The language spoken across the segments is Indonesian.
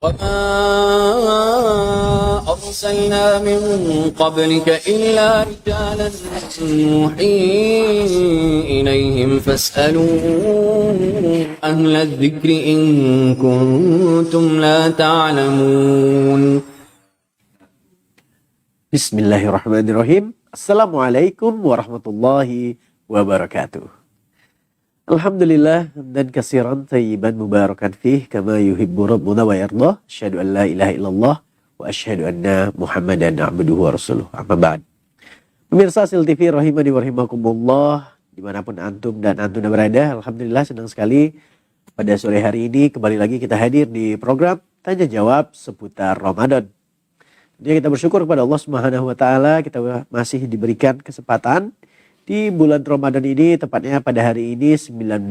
وما أرسلنا من قبلك إلا رجالا نوحي إليهم فاسألوا أهل الذكر إن كنتم لا تعلمون. Bismillahirrahmanirrahim. Assalamualaikum warahmatullahi wabarakatuh. Alhamdulillah dan katsiran thayyiban mubarakan fih kama yuhibbu rabbuna wa yardah. Asyhadu an la ilaha illallah wa asyhadu anna Muhammadan abduhu wa rasuluh. Amma ba'd. Pemirsa Sil TV rahimani wa rahimakumullah, dimanapun antum dan antuna berada, alhamdulillah senang sekali pada sore hari ini kembali lagi kita hadir di program Tanya Jawab seputar Ramadan. Jadi kita bersyukur kepada Allah Subhanahu wa taala, kita masih diberikan kesempatan di bulan Ramadan ini, tepatnya pada hari ini 19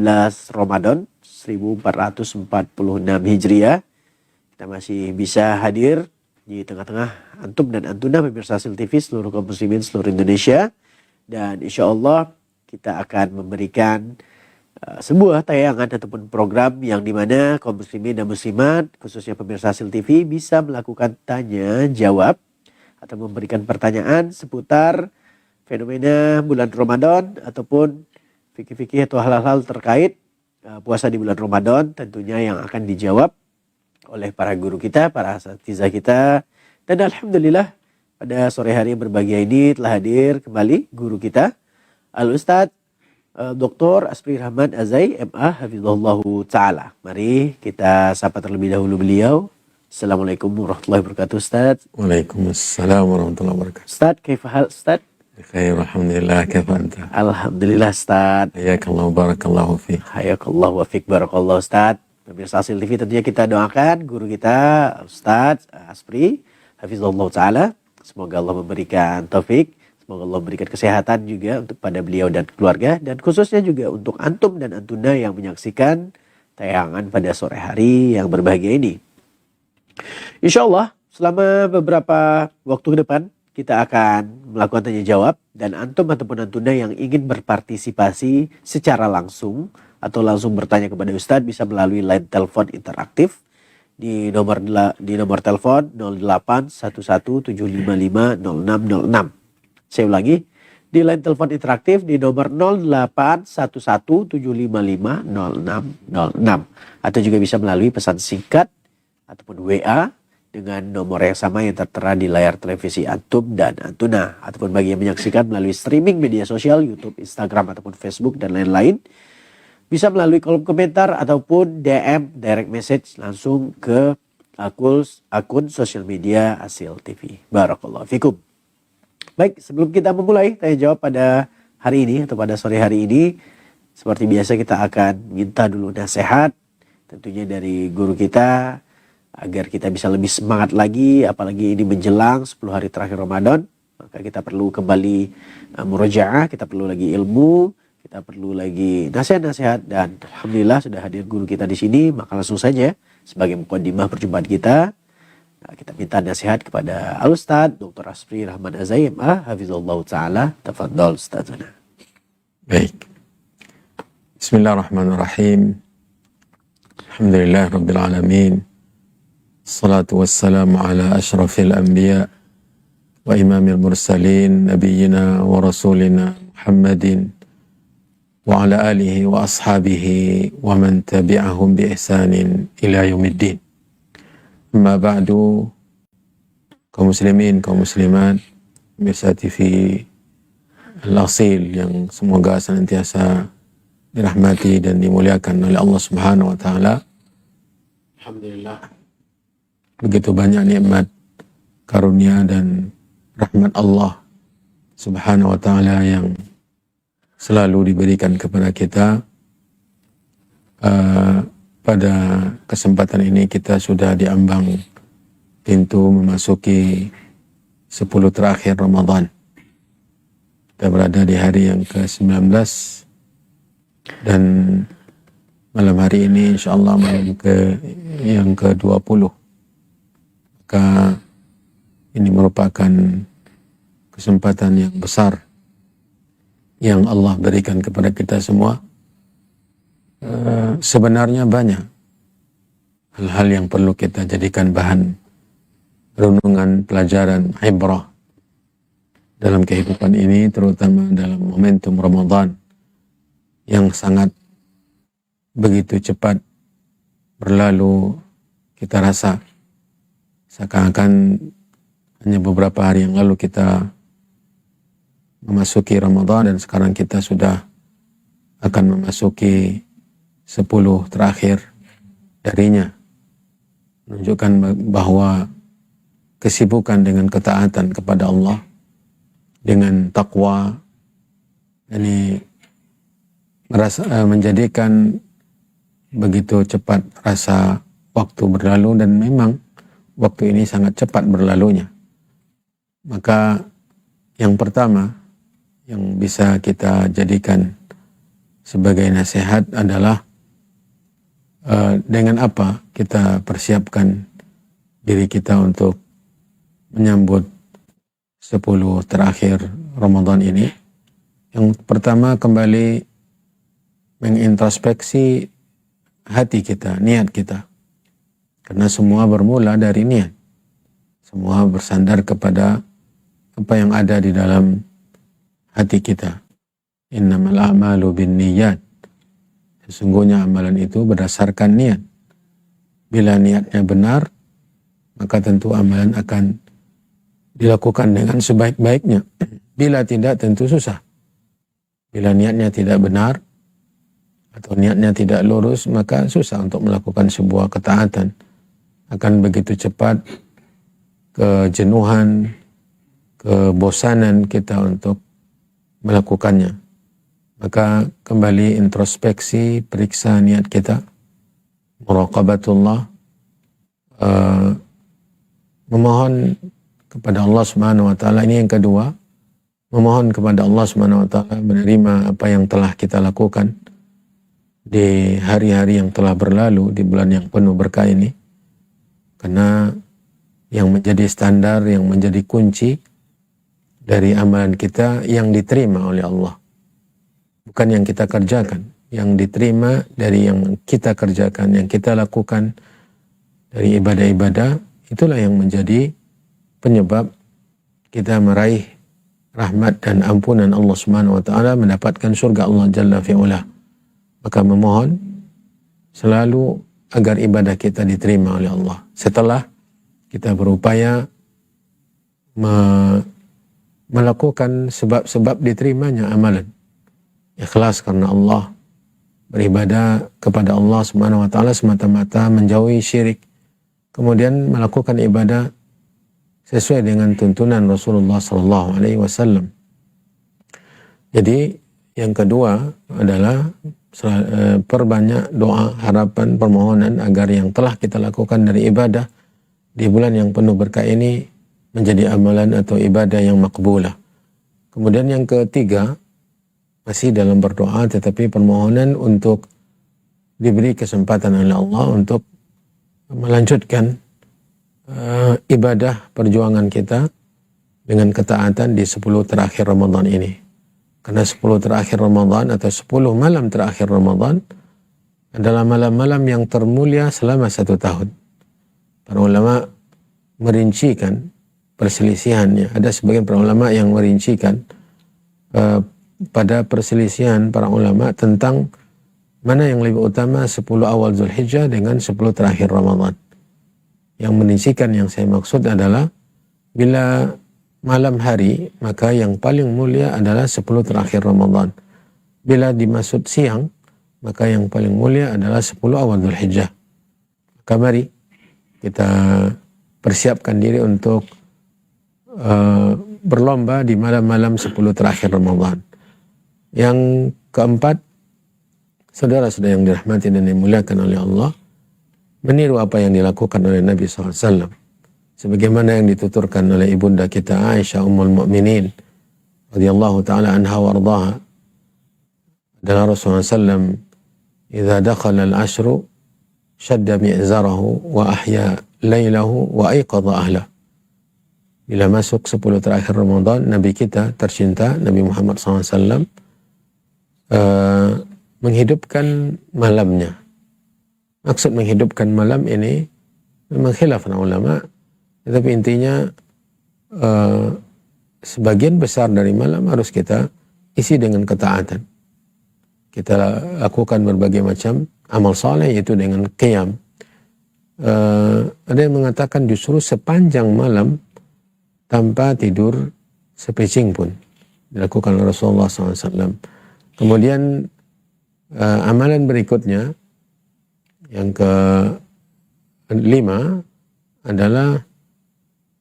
Ramadan 1446 Hijriah. Kita masih bisa hadir di tengah-tengah antum dan antuna pemirsa Sil TV seluruh kaum muslimin seluruh Indonesia. Dan insya Allah kita akan memberikan sebuah tayangan ataupun program yang dimana kaum muslimin dan muslimat khususnya pemirsa Sil TV bisa melakukan tanya jawab atau memberikan pertanyaan seputar fenomena bulan Ramadan ataupun fikih-fikih atau hal-hal terkait puasa di bulan Ramadan tentunya yang akan dijawab oleh para guru kita, para asatidzah kita. Dan alhamdulillah pada sore hari yang berbahagia ini telah hadir kembali guru kita Al-Ustadz Dr. Aspri Rahman Azai MA Hafizahullahu Ta'ala. Mari kita sapa terlebih dahulu beliau. Assalamualaikum warahmatullahi wabarakatuh Ustadz. Waalaikumsalam warahmatullahi wabarakatuh. Ustadz, kaifahal Ustadz? Khair, alhamdulillah, kaifa anta? Alhamdulillah Ustadz. Hayakallah, barakallahu fiik. Hayakallah wa fiik, barakallahu Ustadz. Pemirsa Sil TV tentunya kita doakan guru kita Ustadz Aspri Hafizahullah Ta'ala. Semoga Allah memberikan taufik, semoga Allah memberikan kesehatan juga untuk pada beliau dan keluarga. Dan khususnya juga untuk antum dan antuna yang menyaksikan tayangan pada sore hari yang berbahagia ini. Insya Allah selama beberapa waktu ke depan kita akan melakukan tanya jawab dan antum ataupun antuna yang ingin berpartisipasi secara langsung atau langsung bertanya kepada Ustadz bisa melalui line telepon interaktif di nomor telepon 0811755606. Saya ulangi, di line telepon interaktif di nomor 0811755606 atau juga bisa melalui pesan singkat ataupun WA dengan nomor yang sama yang tertera di layar televisi antum dan antuna. Ataupun bagi yang menyaksikan melalui streaming media sosial, YouTube, Instagram, ataupun Facebook, dan lain-lain, bisa melalui kolom komentar ataupun DM, direct message, langsung ke akun sosial media Sil TV. Barakallahu fikum. Baik, sebelum kita memulai tanya jawab pada hari ini atau pada sore hari ini, seperti biasa kita akan minta dulu nasihat, tentunya dari guru kita, agar kita bisa lebih semangat lagi, apalagi ini menjelang 10 hari terakhir Ramadan. Maka kita perlu kembali murojaah, kita perlu lagi ilmu, kita perlu lagi nasihat-nasihat. Dan alhamdulillah sudah hadir guru kita di sini. Maka langsung saja sebagai muqaddimah perjumpaan kita, kita minta nasihat kepada Al-Ustadz Dr. Aspri Rahman Azai MA Hafizahullah Ta'ala. Tafadhol Ustadzana. Baik. Bismillahirrahmanirrahim. Alhamdulillah Rabbil Alamin. Salatu wassalamu ala ashrafil anbiya wa imamil mursalin nabiyina wa rasulina Muhammadin wa ala alihi wa ashabihi wa man tabi'ahum bi ihsanin ila yaumiddin. Amma ba'du, kaum muslimin, kaum muslimat, pemirsa TV Al-Asil yang semoga senantiasa dirahmati dan dimuliakan oleh Allah Subhanahu wa taala. Alhamdulillah, begitu banyak nikmat, karunia dan rahmat Allah Subhanahu wa ta'ala yang selalu diberikan kepada kita. Pada kesempatan ini kita sudah diambang pintu memasuki 10 terakhir Ramadan. Kita berada di hari yang ke-19 dan malam hari ini insyaAllah malam yang ke-20. Maka ini merupakan kesempatan yang besar yang Allah berikan kepada kita semua. Sebenarnya banyak hal-hal yang perlu kita jadikan bahan renungan, pelajaran, ibrah dalam kehidupan ini, terutama dalam momentum Ramadan yang sangat begitu cepat berlalu. Kita rasa seakan-akan hanya beberapa hari yang lalu kita memasuki Ramadan dan sekarang kita sudah akan memasuki 10 terakhir darinya. Menunjukkan bahwa kesibukan dengan ketaatan kepada Allah, dengan takwa, ini menjadikan begitu cepat rasa waktu berlalu, dan memang waktu ini sangat cepat berlalunya. Maka yang pertama yang bisa kita jadikan sebagai nasihat adalah dengan apa kita persiapkan diri kita untuk menyambut 10 terakhir Ramadan ini. Yang pertama, kembali mengintrospeksi hati kita, niat kita. Karena semua bermula dari niat. Semua bersandar kepada apa yang ada di dalam hati kita. Innamal a'malu binniyat. Sesungguhnya amalan itu berdasarkan niat. Bila niatnya benar, maka tentu amalan akan dilakukan dengan sebaik-baiknya. Bila tidak, tentu susah. Bila niatnya tidak benar atau niatnya tidak lurus, maka susah untuk melakukan sebuah ketaatan. Akan begitu cepat kejenuhan, kebosanan kita untuk melakukannya. Maka kembali introspeksi, periksa niat kita, muraqabatullah, memohon kepada Allah Subhanahu wa taala. Ini yang kedua, memohon kepada Allah Subhanahu wa taala menerima apa yang telah kita lakukan di hari-hari yang telah berlalu, di bulan yang penuh berkah ini. Karena yang menjadi standar, yang menjadi kunci dari amalan kita yang diterima oleh Allah. Bukan yang kita kerjakan, yang diterima dari yang kita kerjakan, yang kita lakukan dari ibadah-ibadah, itulah yang menjadi penyebab kita meraih rahmat dan ampunan Allah Subhanahu wa taala, mendapatkan surga Allah Jalla fi'ula. Maka memohon selalu agar ibadah kita diterima oleh Allah. Setelah kita berupaya melakukan sebab-sebab diterimanya amalan. Ikhlas karena Allah, beribadah kepada Allah Subhanahu wa taala semata-mata, menjauhi syirik. Kemudian melakukan ibadah sesuai dengan tuntunan Rasulullah sallallahu alaihi wasallam. Jadi yang kedua adalah perbanyak doa, harapan, permohonan agar yang telah kita lakukan dari ibadah di bulan yang penuh berkah ini menjadi amalan atau ibadah yang makbulah. Kemudian yang ketiga, masih dalam berdoa tetapi permohonan untuk diberi kesempatan oleh Allah untuk melanjutkan ibadah perjuangan kita dengan ketaatan di 10 terakhir Ramadan ini. Karena 10 terakhir Ramadan atau 10 malam terakhir Ramadan adalah malam-malam yang termulia selama 1 tahun. Para ulama merincikan perselisihannya. Ada sebagian para ulama yang merincikan pada perselisihan para ulama tentang mana yang lebih utama 10 awal Zulhijjah dengan 10 terakhir Ramadan. Yang merincikan yang saya maksud adalah bila malam hari, maka yang paling mulia adalah 10 terakhir Ramadan. Bila dimaksud siang, maka yang paling mulia adalah 10 awal Dzulhijjah. Maka mari kita persiapkan diri untuk berlomba di malam-malam 10 terakhir Ramadan. Yang keempat, saudara-saudara yang dirahmati dan dimuliakan oleh Allah, meniru apa yang dilakukan oleh Nabi SAW. Sebagaimana yang dituturkan oleh ibunda kita Aisyah Ummul Mukminin radhiyallahu taala anha wa ardhaha, adalah Rasulullah SAW idza dakhala al-ashru shadda mi'zarahu wa ahya lailahu wa ayqadha ahlah. Bila masuk 10 terakhir Ramadan, Nabi kita tercinta Nabi Muhammad SAW menghidupkan malamnya, maksud menghidupkan malam ini memang khilaf para ulama, tetapi intinya sebagian besar dari malam harus kita isi dengan ketaatan. Kita lakukan berbagai macam amal saleh, yaitu dengan qiyam. Ada yang mengatakan justru sepanjang malam tanpa tidur sepicing pun dilakukan oleh Rasulullah SAW. Kemudian amalan berikutnya yang kelima adalah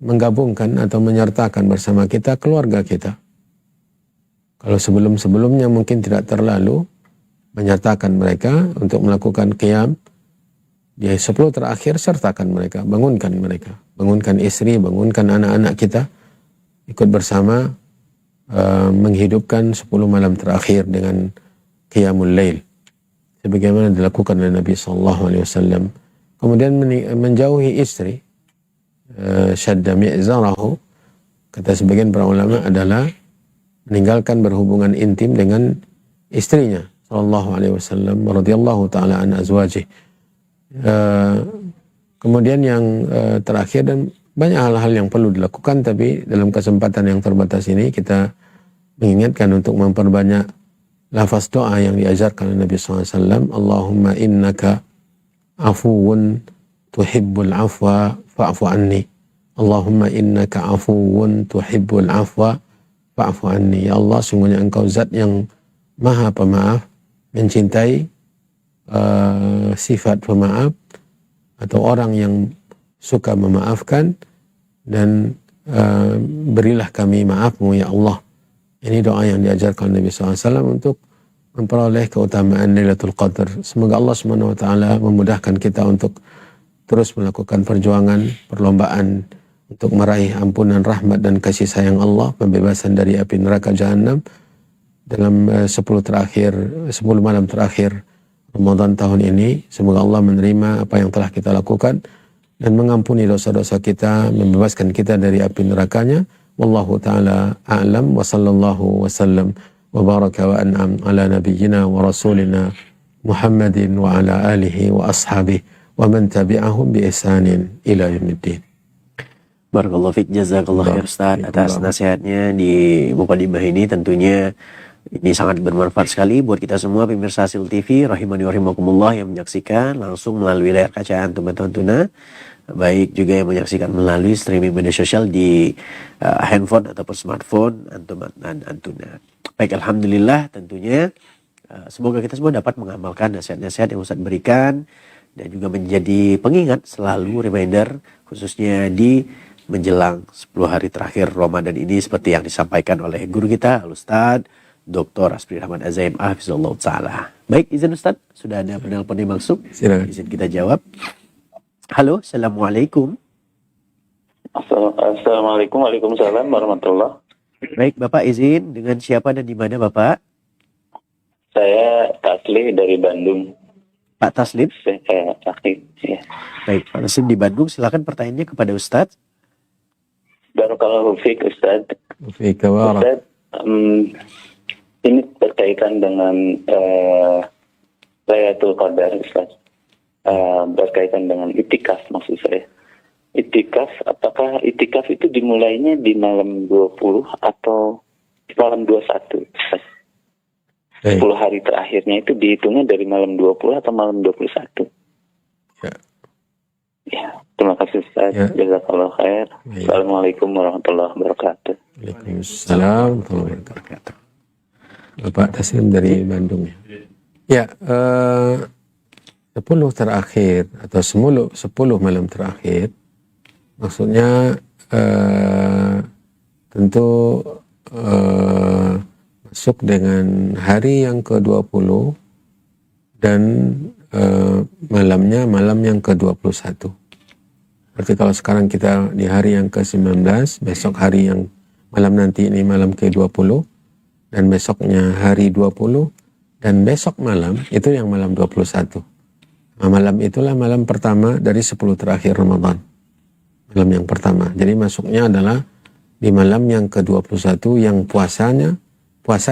menggabungkan atau menyertakan bersama kita keluarga kita. Kalau sebelum-sebelumnya mungkin tidak terlalu menyertakan mereka untuk melakukan qiyam, di 10 terakhir sertakan mereka, bangunkan istri, bangunkan anak-anak kita, ikut bersama menghidupkan 10 malam terakhir dengan qiyamul lail, sebagaimana dilakukan oleh Nabi SAW. Kemudian menjauhi istri, syadda mi'zarahu, kata sebagian para ulama adalah meninggalkan berhubungan intim dengan istrinya sallallahu alaihi wasallam radhiyallahu taala an azwajih. Kemudian yang terakhir, dan banyak hal-hal yang perlu dilakukan, tapi dalam kesempatan yang terbatas ini kita mengingatkan untuk memperbanyak lafaz doa yang diajarkan oleh Nabi SAW. Allahumma innaka afuwun tuhibbul afwa fa'fu anni. Allahumma innaka afuwun tuhibbul afwa fa'fu anni. Ya Allah, sungguhnya engkau zat yang maha pemaaf, mencintai sifat pemaaf atau orang yang suka memaafkan, dan berilah kami maafmu ya Allah. Ini doa yang diajarkan Nabi SAW untuk memperoleh keutamaan Lailatul Qadar. Semoga Allah SWT memudahkan kita untuk terus melakukan perjuangan, perlombaan untuk meraih ampunan, rahmat dan kasih sayang Allah, pembebasan dari api neraka Jahannam dalam 10 malam terakhir Ramadan tahun ini. Semoga Allah menerima apa yang telah kita lakukan dan mengampuni dosa-dosa kita, membebaskan kita dari api nerakanya. Wallahu ta'ala a'lam, wa sallallahu wa sallam wa baraka wa an'am ala nabiyyina wa rasulina Muhammadin wa ala alihi wa ashabihi wa man tabi'ahum bi ihsanin ila yaumiddin. Barakallahu fiik, jazakallah khair Ustaz atas nasihatnya di mukadimah ini. Tentunya ini sangat bermanfaat sekali buat kita semua pemirsa Hasil TV rahimani wa rahimakumullah yang menyaksikan langsung melalui layar kaca antum Antuna, baik juga yang menyaksikan melalui streaming media sosial di handphone ataupun smartphone antum Antuna. Baik, alhamdulillah, tentunya semoga kita semua dapat mengamalkan nasihat-nasihat yang Ustaz berikan dan juga menjadi pengingat selalu, reminder khususnya di menjelang 10 hari terakhir Ramadan ini, seperti yang disampaikan oleh guru kita Al-Ustaz Dr. Asbri Rahman Az-Zaim Hafizullah Ta'ala. Baik, izin Ustaz, sudah ada penelpon yang masuk. Izin kita jawab. Halo, Assalamualaikum. Assalamualaikum, waalaikumsalam warahmatullah. Baik, Bapak izin, dengan siapa dan di mana Bapak? Saya Taslim dari Bandung. Pak Taslim? Saya Taslim, ya. Baik, Pak Taslim di Bandung, silakan pertanyaannya kepada Ustaz. Barakallahu fiik Ustaz. Fiik wa Ustaz, ini berkaitan dengan Lailatul Qadar Ustaz. Berkaitan dengan itikaf maksud saya. Itikaf, apakah itikaf itu dimulainya di malam 20 atau di malam 21? Ustaz? 10 hari terakhirnya itu dihitungnya dari malam 20 atau malam 21? Ya. Ya, terima kasih Ustaz. Ya. Jazakallah khair. Ya. Assalamualaikum warahmatullahi wabarakatuh. Waalaikumsalam warahmatullahi wabarakatuh. Bapak Taslim dari Bandung ya. Ya, 10 terakhir atau 10 malam terakhir, maksudnya tentu masuk dengan hari yang ke-20 dan malamnya malam yang ke-21. Berarti kalau sekarang kita di hari yang ke-19, besok hari yang malam nanti ini malam ke-20, dan besoknya hari 20, dan besok malam itu yang malam 21. Nah, malam itulah malam pertama dari 10 terakhir Ramadan. Malam yang pertama. Jadi masuknya adalah di malam yang ke-21 yang puasa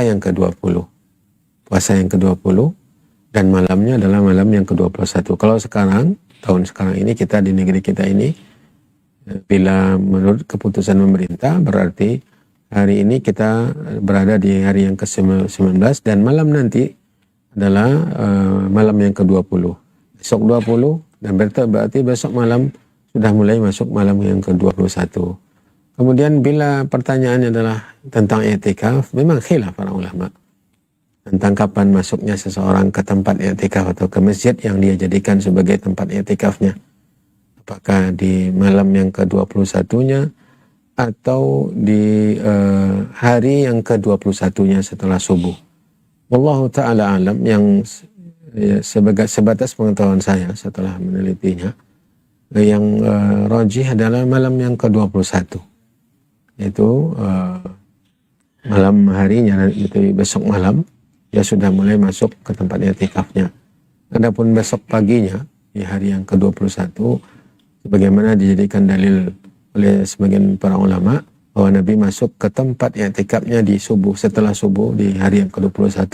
yang ke-20. Puasa yang ke-20 dan malamnya adalah malam yang ke-21. Kalau sekarang, tahun sekarang ini kita di negeri kita ini, bila menurut keputusan pemerintah berarti hari ini kita berada di hari yang ke-19 dan malam nanti adalah malam yang ke-20. Besok 20 dan berarti besok malam sudah mulai masuk malam yang ke-21. Kemudian bila pertanyaannya adalah tentang i'tikaf, memang khilaf para ulama tentang kapan masuknya seseorang ke tempat i'tikaf atau ke masjid yang dia jadikan sebagai tempat i'tikafnya. Apakah di malam yang ke-21-nya atau di hari yang ke-21-nya setelah subuh. Wallahu ta'ala alam, yang sebatas pengetahuan saya setelah menelitinya, yang rajih adalah malam yang ke-21. Itu malam harinya, itu besok malam dia sudah mulai masuk ke tempat i'tikafnya. Adapun besok paginya di hari yang ke-21, sebagaimana dijadikan dalil oleh sebagian para ulama bahwa Nabi masuk ke tempat i'tikafnya di subuh, setelah subuh di hari yang ke-21,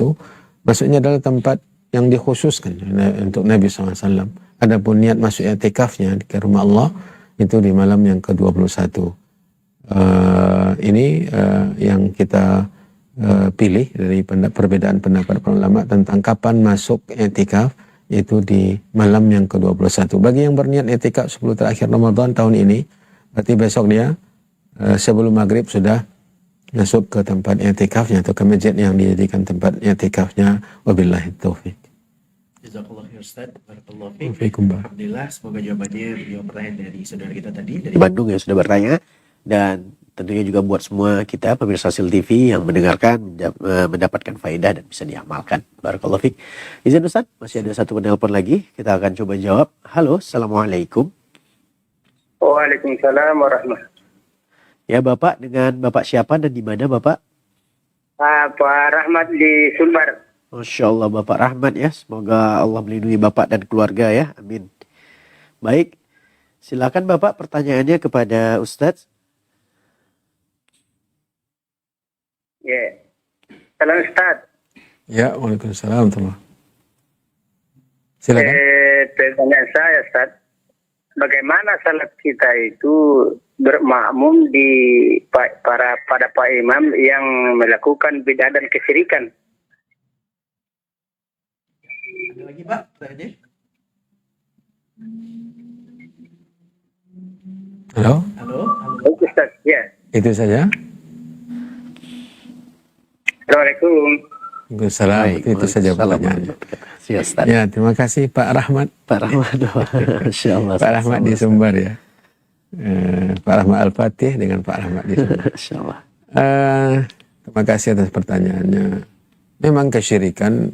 maksudnya adalah tempat yang dikhususkan untuk Nabi SAW. Adapun niat masuk i'tikafnya ke rumah Allah itu di malam yang ke-21. Ini yang kita pilih dari perbedaan pendapat para ulama tentang kapan masuk i'tikaf, itu di malam yang ke-21. Bagi yang berniat i'tikaf 10 terakhir Ramadan tahun ini, berarti besok dia sebelum maghrib sudah masuk ke tempat i'tikafnya atau ke masjid yang dijadikan tempat i'tikafnya. Wabillahi taufik. Jazakallah khair Ustaz, barakallahu fiik. Waalaikumsalam. Alhamdulillah, semoga jawabannya menjawab pertanyaan dari saudara kita tadi dari Bandung yang sudah bertanya, dan tentunya juga buat semua kita pemirsa Sil TV yang mendengarkan mendapatkan faedah dan bisa diamalkan. Barakallahu fiik. Izin Ustaz, masih ada satu penelpon lagi, kita akan coba jawab. Halo, assalamualaikum. Waalaikumsalam warahmatullahi. Ya Bapak, dengan Bapak siapa dan di mana Bapak? Pak Rahmat di Sumbar. Masya Allah Bapak Rahmat ya, semoga Allah melindungi Bapak dan keluarga ya, amin. Baik, silakan Bapak pertanyaannya kepada Ustadz. Ya, salam Ustaz. Ya, waalaikumsalam. Silakan. Pertanyaan saya Ustaz, bagaimana salat kita itu bermakmum di pada Pak Imam yang melakukan bid'ah dan kesyirikan? Ada lagi Pak pertanyaannya? Halo? Halo? Baik Ustaz, ya. Itu saja. Assalamualaikum. Waalaikumsalam. Itu saja pertanyaannya. Siap, Ustaz. Ya, terima kasih Pak Rahmat. Pak Rahmat. Masya Allah. Pak Rahmat di Sumbar ya. Pak Rahmat Al-Fatih dengan Pak Rahmat di Sumbar. Masya Allah. Terima kasih atas pertanyaannya. Memang kesyirikan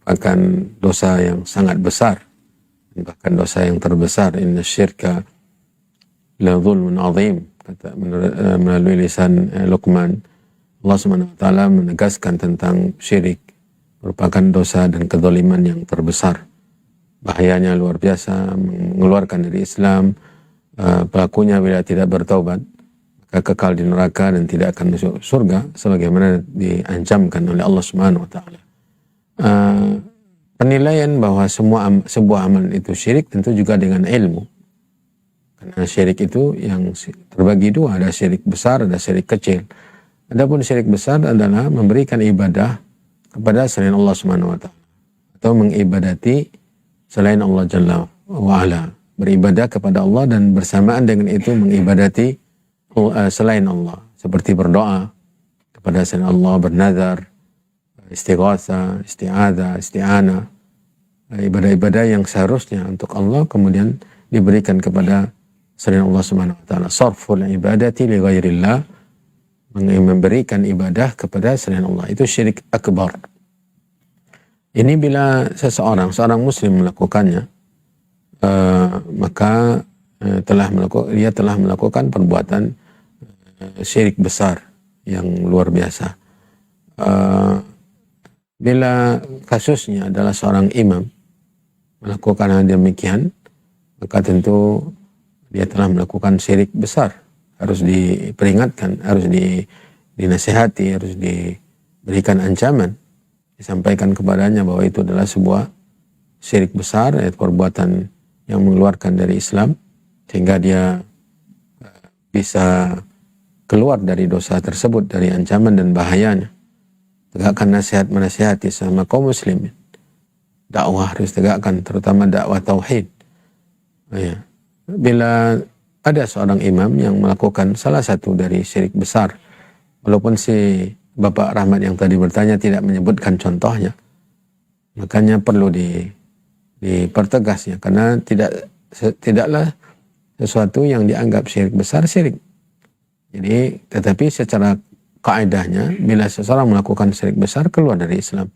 merupakan dosa yang sangat besar. Bahkan dosa yang terbesar. Inna syirka la zulmun azim. Kata melalui lisan Luqman. Allah SWT menegaskan tentang syirik merupakan dosa dan kezaliman yang terbesar. Bahayanya luar biasa, mengeluarkan dari Islam. Pelakunya bila tidak bertaubat, maka kekal di neraka dan tidak akan masuk surga sebagaimana diancamkan oleh Allah SWT. Penilaian bahwa sebuah amalan itu syirik tentu juga dengan ilmu. Karena syirik itu yang terbagi dua, ada syirik besar, ada syirik kecil. Adapun syirik besar adalah memberikan ibadah kepada selain Allah SWT atau mengibadati selain Allah Jalla wa'ala, beribadah kepada Allah dan bersamaan dengan itu mengibadati selain Allah, seperti berdoa kepada selain Allah, bernazar, istighatha, isti'adha, isti'ana, ibadah-ibadah yang seharusnya untuk Allah kemudian diberikan kepada selain Allah SWT. Sarful ibadati li ghairillah, memberikan ibadah kepada selain Allah, itu syirik akbar. Ini bila seorang muslim melakukannya, maka dia telah melakukan perbuatan syirik besar yang luar biasa. Bila kasusnya adalah seorang imam melakukan hal demikian, maka tentu dia telah melakukan syirik besar. Harus diperingatkan, harus dinasihati, harus diberikan ancaman. disampaikan kepadanya bahwa itu adalah sebuah syirik besar, yaitu perbuatan yang mengeluarkan dari Islam, sehingga dia bisa keluar dari dosa tersebut, dari ancaman dan bahayanya. Tegakkan nasihat menasihati sama kaum muslimin. Dakwah harus tegakkan, terutama dakwah tauhid. Ya. Bila ada seorang imam yang melakukan salah satu dari syirik besar, walaupun si Bapak Rahmat yang tadi bertanya tidak menyebutkan contohnya, makanya perlu dipertegas ya, karena tidaklah sesuatu yang dianggap syirik besar syirik. Jadi, tetapi secara kaidahnya, bila seseorang melakukan syirik besar keluar dari Islam,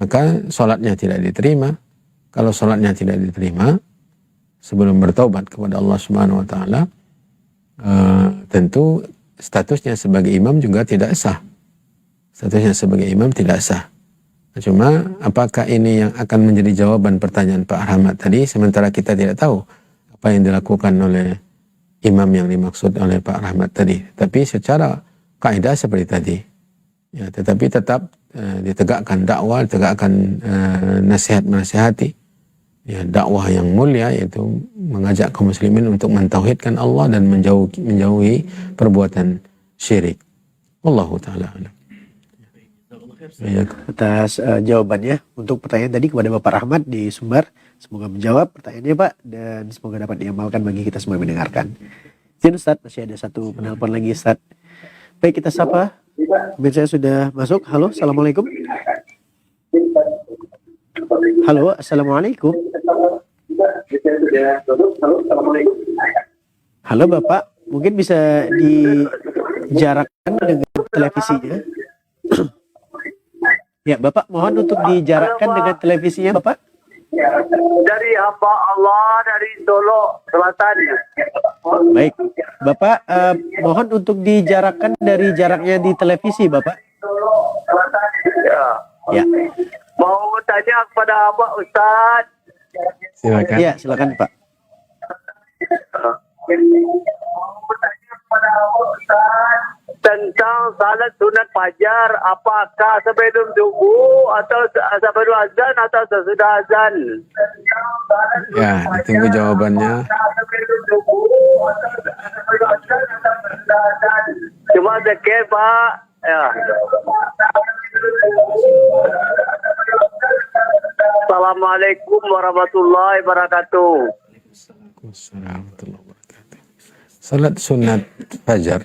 maka sholatnya tidak diterima. Kalau sholatnya tidak diterima, sebelum bertaubat kepada Allah Subhanahu Wa Taala, tentu statusnya sebagai imam juga tidak sah. Statusnya sebagai imam tidak sah. Cuma apakah ini yang akan menjadi jawaban pertanyaan Pak Rahmat tadi, sementara kita tidak tahu apa yang dilakukan oleh imam yang dimaksud oleh Pak Rahmat tadi. Tapi secara kaidah seperti tadi, ya, tetapi tetap ditegakkan dakwah, ditegakkan nasihat menasihati, ya, dakwah yang mulia, yaitu mengajak kaum muslimin untuk mentauhidkan Allah dan menjauhi perbuatan syirik. Wallahu taala alam. Atas jawabannya untuk pertanyaan tadi kepada Bapak Rahmat di Sumbar. Semoga menjawab pertanyaannya Pak, dan semoga dapat diamalkan bagi kita semua yang mendengarkan. Izin Ustaz, masih ada satu penelpon lagi Ustaz. Baik, kita sapa. Saya sudah masuk. Halo, Assalamualaikum. Halo, Assalamualaikum. Halo Bapak, mungkin bisa dijarakkan dengan televisinya. Ya, Bapak mohon untuk dijarakkan dengan televisinya, Bapak. Dari hamba Allah dari Solo Selatan. Baik, Bapak mohon untuk dijarakkan dari jaraknya di televisi, Bapak. Ya. Ya. Mau tanya kepada Abah Ustaz. Silakan. Ya, silakan Pak. Tentang salat sunat fajar, apakah sebelum subuh atau sebelum azan atau sesudah azan? Ya, ditunggu jawabannya. Cuma sekian Pak. Ya. Assalamualaikum warahmatullahi wabarakatuh. Salat sunat fajar,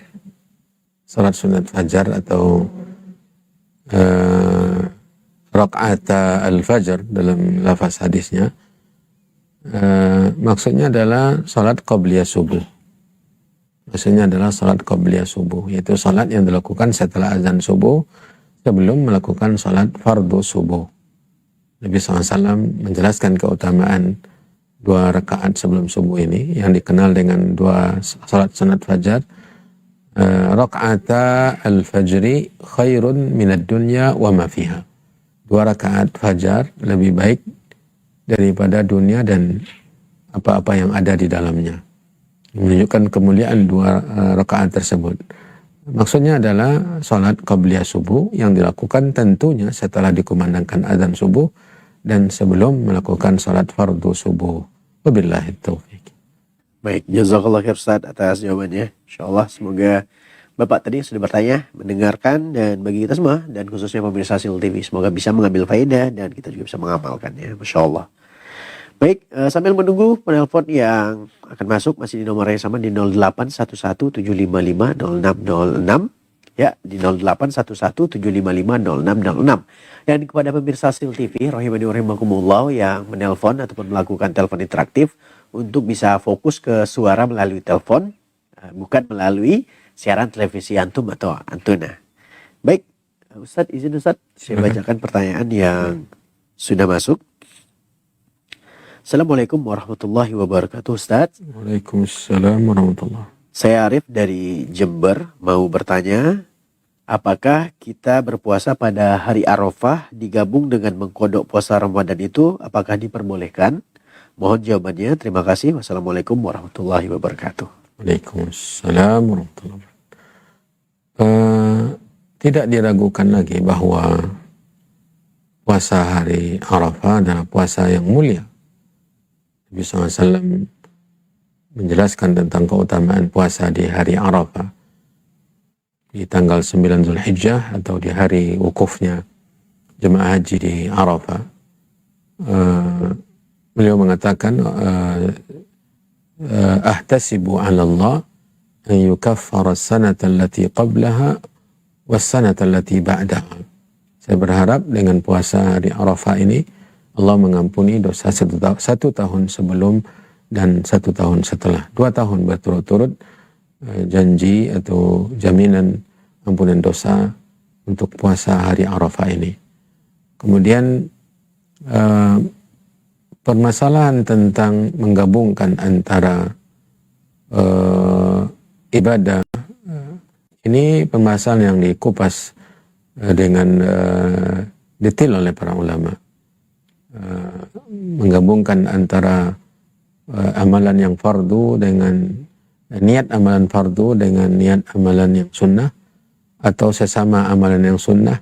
salat sunat fajar atau rakaat al-fajr dalam lafaz hadisnya, maksudnya adalah salat qabliyah subuh. Maksudnya adalah salat qabliyah subuh, yaitu salat yang dilakukan setelah azan subuh sebelum melakukan salat fardu subuh. Nabi SAW menjelaskan keutamaan 2 rakaat sebelum subuh ini yang dikenal dengan 2 salat sunat fajar. Rakaata al-fajri khairun minad dunya wa ma fiha. 2 rakaat fajar lebih baik daripada dunia dan apa-apa yang ada di dalamnya. Menunjukkan kemuliaan 2 rakaat tersebut. Maksudnya adalah salat qabliyah subuh yang dilakukan tentunya setelah dikumandangkan azan subuh dan sebelum melakukan salat fardu subuh. Wabillahi taufiq. Baik, jazakallah khair Ustaz atas jawabannya. Insyaallah semoga Bapak tadi yang sudah bertanya mendengarkan, dan bagi kita semua dan khususnya pemirsa Sil TV semoga bisa mengambil faedah dan kita juga bisa mengamalkannya. Masya Allah. Baik, sambil menunggu penelpon yang akan masuk masih di nomor yang sama di 081175500606. Ya, di 081175500606. Dan kepada pemirsa Sil TV, rahimani wa rahimakumullah, yang menelpon ataupun melakukan telepon interaktif untuk bisa fokus ke suara melalui telepon, bukan melalui siaran televisi antum atau antuna. Baik, Ustadz, izin Ustadz, saya bacakan pertanyaan yang sudah masuk. Assalamualaikum warahmatullahi wabarakatuh, Ustadz. Waalaikumsalam warahmatullahi. Saya Arif dari Jember, mau bertanya, apakah kita berpuasa pada hari Arafah digabung dengan mengkodok puasa Ramadan itu, apakah diperbolehkan? Mohon jawabannya. Terima kasih. Wassalamualaikum warahmatullahi wabarakatuh. Waalaikumsalam warahmatullahi wabarakatuh. Tidak diragukan lagi bahwa puasa hari Arafah adalah puasa yang mulia. Nabi SAW menjelaskan tentang keutamaan puasa di hari Arafah di tanggal 9 Zulhijjah atau di hari wukufnya jemaah haji di Arafah. Beliau mengatakan ahtasibu 'ala Allah an yukaffara as-sanata allati qablaha was-sanata allati ba'daha. Saya berharap dengan puasa hari Arafah ini Allah mengampuni dosa satu tahun sebelum dan 1 tahun setelah. 2 tahun berturut-turut janji atau jaminan ampunan dosa untuk puasa hari Arafah ini. Kemudian permasalahan tentang menggabungkan antara ibadah ini pembahasan yang dikupas dengan detail oleh para ulama. Menggabungkan antara amalan yang fardu dengan niat amalan fardu dengan niat amalan yang sunnah atau sesama amalan yang sunnah.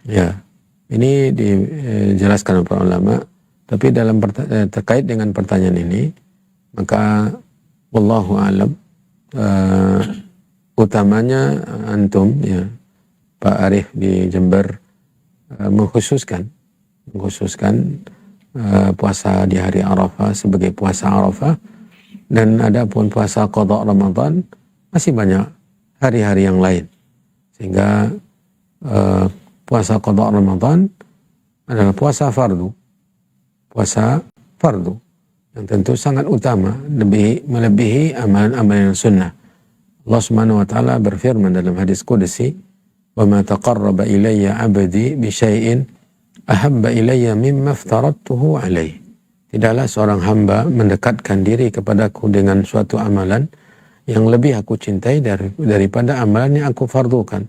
Ya, ini dijelaskan oleh para ulama. Tapi dalam terkait dengan pertanyaan ini, maka wallahu alam, utamanya antum ya Pak Arif di Jember mengkhususkan puasa di hari Arafah sebagai puasa Arafah, dan ada pun puasa qada Ramadan masih banyak hari-hari yang lain, sehingga puasa qada Ramadan adalah puasa fardu yang tentu sangat utama, melebihi amalan-amalan sunnah. Allah Subhanahu wa taala berfirman dalam hadis qudsi, "Wa ma taqarraba ilayya 'abdi bi syai'in ahabba ilayya mimma aftaradtuhu alaih." Tidaklah seorang hamba mendekatkan diri kepadaku dengan suatu amalan yang lebih aku cintai daripada amalan yang aku fardukan.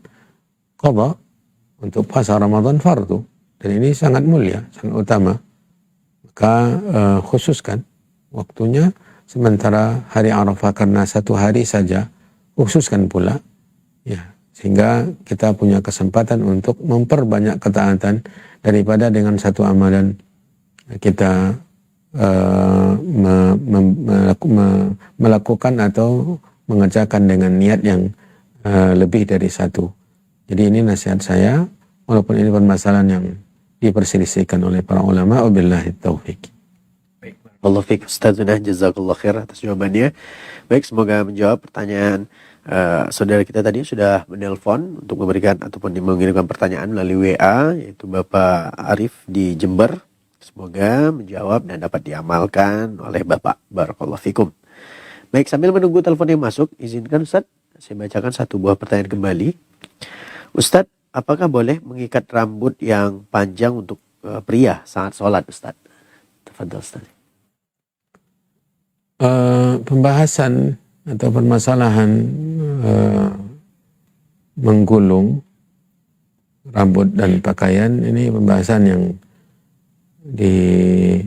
Qada untuk puasa Ramadan fardu, dan ini sangat mulia, sangat utama. Maka khususkan waktunya, sementara hari Arafah karena 1 hari saja, khususkan pula ya, sehingga kita punya kesempatan untuk memperbanyak ketaatan daripada dengan satu amalan kita melakukan atau mengerjakan dengan niat yang lebih dari satu. Jadi ini nasihat saya, walaupun ini permasalahan yang diperselisihkan oleh para ulama. Wabillahi taufiq. Baik, barakallahu fiik Ustazuna, jazakallahu khair atas jawabannya. Baik, semoga menjawab pertanyaan saudara kita tadi sudah menelpon untuk memberikan ataupun mengirimkan pertanyaan melalui WA, yaitu Bapak Arif di Jember. Semoga menjawab dan dapat diamalkan oleh Bapak. Barakallahu fikum. Baik, sambil menunggu telepon yang masuk, izinkan Ustaz saya bacakan satu buah pertanyaan kembali. Ustaz, apakah boleh mengikat rambut yang panjang untuk pria saat sholat, Ustaz? Tafadhol, Ustaz. Pembahasan atau permasalahan menggulung rambut dan pakaian ini pembahasan yang dijelaskan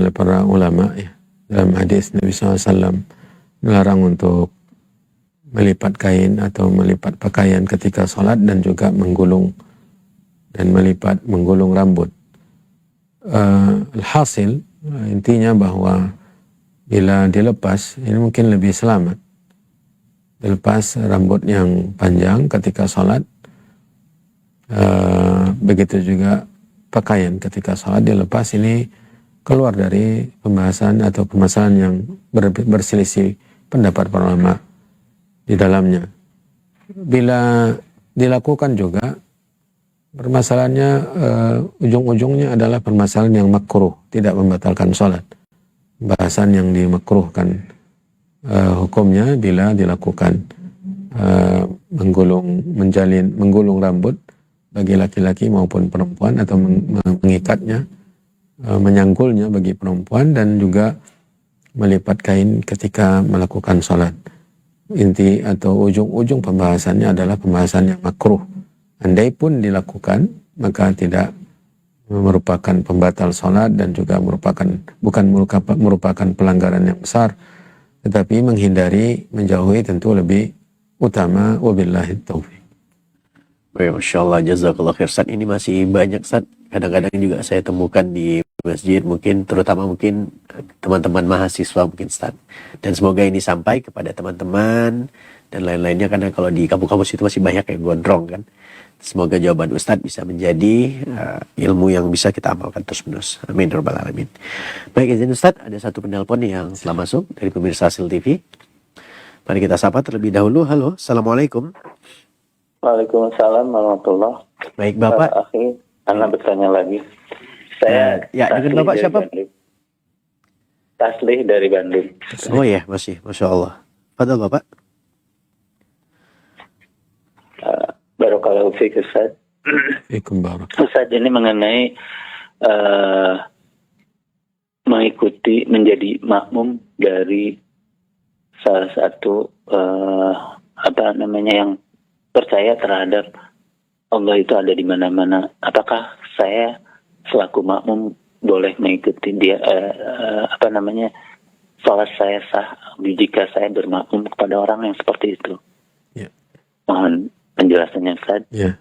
oleh para ulama ya. Dalam hadis Nabi SAW melarang untuk melipat kain atau melipat pakaian ketika sholat, dan juga menggulung rambut. Alhasil, intinya bahwa bila dilepas, ini mungkin lebih selamat. Dilepas rambut yang panjang ketika sholat, begitu juga pakaian ketika sholat dilepas, ini keluar dari pembahasan atau permasalahan yang berselisih pendapat para ulama di dalamnya. Bila dilakukan juga, permasalahannya ujung-ujungnya adalah permasalahan yang makruh, tidak membatalkan sholat. Bahasan yang dimakruhkan hukumnya bila dilakukan menggulung rambut bagi laki-laki maupun perempuan, atau mengikatnya, menyanggulnya bagi perempuan, dan juga melipat kain ketika melakukan sholat. Inti atau ujung-ujung pembahasannya adalah pembahasan yang makruh. Andai pun dilakukan, maka tidak merupakan pembatal sholat, dan juga bukan merupakan pelanggaran yang besar, tetapi menjauhi tentu lebih utama. Wabillahi taufiq. Baik, Masya Allah, jazakallah khair. Ustaz, ini masih banyak, Ustaz. Kadang-kadang juga saya temukan di masjid, mungkin terutama mungkin teman-teman mahasiswa mungkin, Ustaz. Dan semoga ini sampai kepada teman-teman dan lain-lainnya, karena kalau di kampus-kampus itu masih banyak yang gondrong kan. Semoga jawaban Ustaz bisa menjadi ilmu yang bisa kita amalkan terus-menerus. Amin ya rabbal alamin. Baik, izin Ustaz, ada satu penelpon yang telah masuk dari pemirsa Hasil TV. Mari kita sapa terlebih dahulu. Halo, Assalamualaikum. Waalaikumsalam warahmatullahi. Baik, Bapak. Akhi, Anda bertanya lagi. Saya Ya, dengan Bapak dari siapa? Bandung. Taslih dari Bandung. Oh ya, masih, Masya Allah. Fadal Bapak. Barakallahu fiik Ustaz. Fiikum barak. Ustaz, ini mengenai mengikuti menjadi makmum dari salah satu yang percaya terhadap Allah itu ada di mana-mana. Apakah saya selaku makmum boleh mengikuti dia salat saya sah jika saya bermakmum kepada orang yang seperti itu? Ya. Mohon penjelasannya, Ustaz. Ya.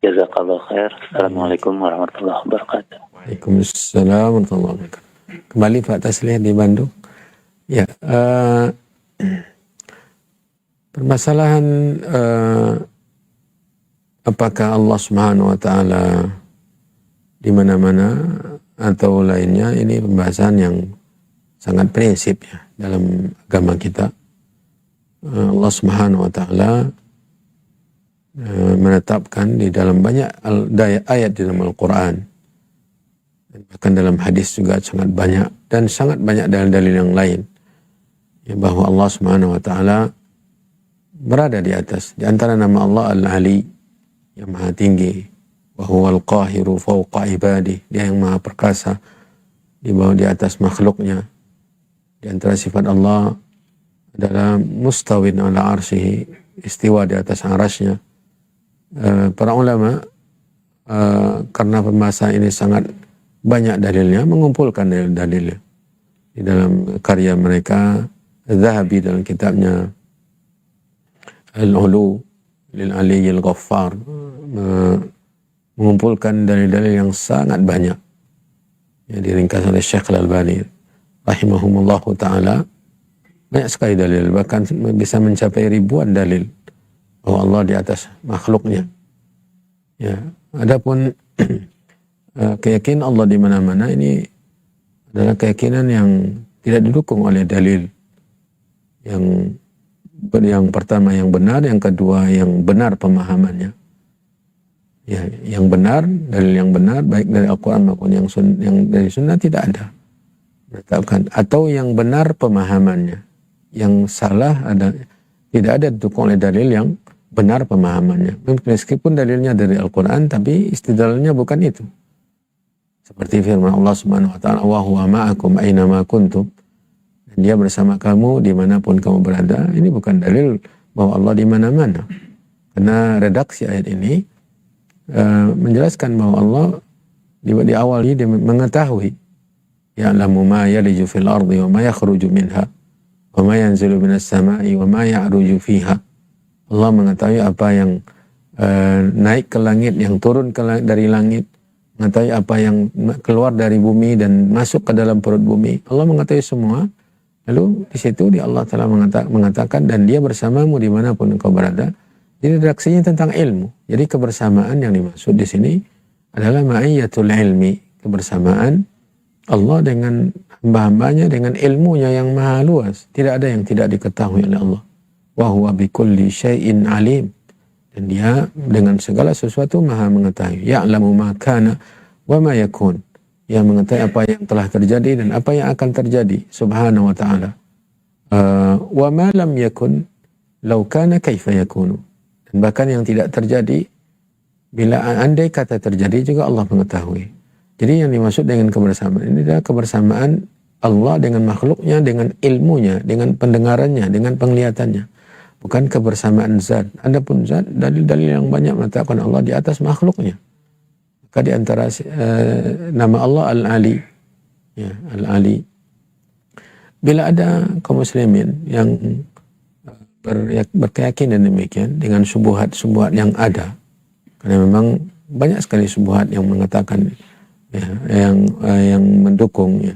Jazakallah khair. Assalamualaikum warahmatullahi wabarakatuh. Waalaikumsalam warahmatullahi wabarakatuh. Kembali Pak Taslih di Bandung. Ya, permasalahan apakah Allah Subhanahu wa taala di mana-mana atau lainnya, ini pembahasan yang sangat prinsip ya dalam agama kita. Allah Subhanahu wa taala menetapkan di dalam banyak ayat di dalam Al-Qur'an, bahkan dalam hadis juga sangat banyak, dan sangat banyak dalil-dalil yang lain ya, bahwa Allah Subhanahu wa taala berada di atas. Di antara nama Allah Al-Ali, yang maha tinggi, wa huwal qahiru fawqa ibadih, dia yang maha perkasa di bawah, di atas makhluknya. Di antara sifat Allah adalah mustawin ala arsyihi, istiwa di atas arasnya. Para ulama karena pembahasan ini sangat banyak dalilnya, mengumpulkan dalil-dalilnya di dalam karya mereka. Zahabi dalam kitabnya Al-Ulu lil Aliyyil Ghaffar mengumpulkan dalil-dalil yang sangat banyak yang diringkas oleh Syekh Al-Albani rahimahumullahu ta'ala. Banyak sekali dalil, bahkan bisa mencapai ribuan dalil bahwa Allah di atas makhluknya ya. Adapun keyakinan Allah di mana-mana ini adalah keyakinan yang tidak didukung oleh dalil yang pertama yang benar, yang kedua yang benar pemahamannya. Ya, yang benar, dalil yang benar baik dari Al-Qur'an maupun yang dari Sunnah tidak ada menetapkan, atau yang benar pemahamannya. Yang salah tidak ada didukung oleh dalil yang benar pemahamannya. Meskipun dalilnya dari Al-Qur'an, tapi istidlalnya bukan itu. Seperti firman Allah Subhanahu wa taala, wa huwa ma'akum aina ma kuntum. Dan dia bersama kamu dimanapun kamu berada. Ini bukan dalil bahwa Allah di mana-mana. Karena redaksi ayat ini menjelaskan bahwa Allah diawali dia mengetahui, ya'lamu ma yaliju fil ardi wa ma yakhruju minha wa ma yanzilu minas sama'i wa ma ya'ruju fiha. Allah mengetahui apa yang naik ke langit, yang turun dari langit, mengetahui apa yang keluar dari bumi dan masuk ke dalam perut bumi. Allah mengetahui semua. Lalu di situ Allah telah mengatakan, dan dia bersamamu dimanapun engkau berada. Jadi redaksinya tentang ilmu. Jadi kebersamaan yang dimaksud di sini adalah ma'iyyatul ilmi, kebersamaan Allah dengan hamba-hambanya dengan ilmunya yang maha luas. Tidak ada yang tidak diketahui oleh Allah. Wa huwa bikulli syai'in alim. Dan dia dengan segala sesuatu maha mengetahui. Ya'lamu ma kana wa ma yakun. Yang mengetahui apa yang telah terjadi dan apa yang akan terjadi, subhanahu wa ta'ala. Wa ma lam yakun law kana kaifa yakunu. Dan bahkan yang tidak terjadi, bila andai kata terjadi juga Allah mengetahui. Jadi yang dimaksud dengan kebersamaan ini adalah kebersamaan Allah dengan makhluknya, dengan ilmunya, dengan pendengarannya, dengan penglihatannya. Bukan kebersamaan zat. Adapun zat, dalil-dalil yang banyak menetapkan Allah di atas makhluknya. Maka di antara nama Allah Al-Ali, ya, Al-Ali. Bila ada kaum muslimin yang berkeyakinan demikian dengan subuhat-subuhat yang ada, Karena memang banyak sekali syubhat yang mengatakan ya, yang mendukung ya,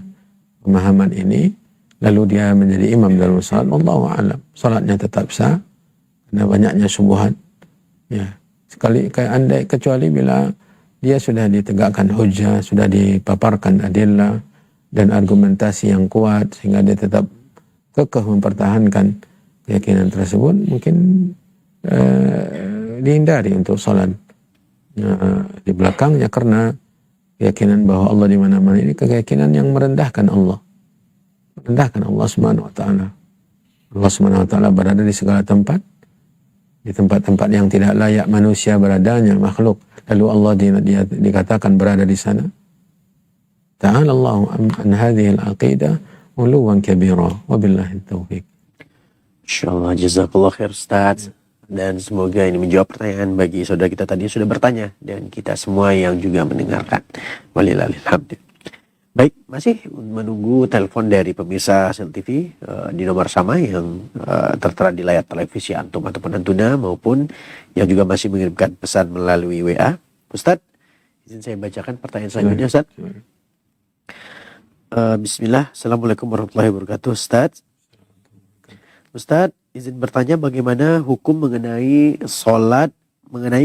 pemahaman ini, lalu dia menjadi imam dalam salat. Wallahu a'lam. Salatnya tetap sah karena banyaknya syubhat. Ya, kecuali bila dia sudah ditegakkan hujah, sudah dipaparkan adillah dan argumentasi yang kuat sehingga dia tetap kekeh mempertahankan keyakinan tersebut, mungkin dihindari untuk salat di belakangnya, karena keyakinan bahwa Allah di mana-mana ini keyakinan yang merendahkan Allah Subhanahu wa taala. Allah Subhanahu wa taala berada di segala tempat, di tempat-tempat yang tidak layak manusia beradanya, makhluk. Lalu Allah dikatakan berada di sana. Ta'ala Allahu an hadhihi al-aqidah uluwan kabira wa billahi taufiq. Insyaallah, jazakallah khair Ustaz. Dan semoga ini menjawab pertanyaan bagi saudara kita tadi yang sudah bertanya dan kita semua yang juga mendengarkan. Walillahilhamd. Baik, masih menunggu telepon dari pemirsa Hasil TV di nomor sama yang tertera di layar televisi antum ataupun antuna, maupun yang juga masih mengirimkan pesan melalui WA. Ustadz, izin saya bacakan pertanyaan selanjutnya, Ustadz. Bismillah. Assalamualaikum warahmatullahi wabarakatuh, Ustadz. Ustadz, izin bertanya bagaimana hukum mengenai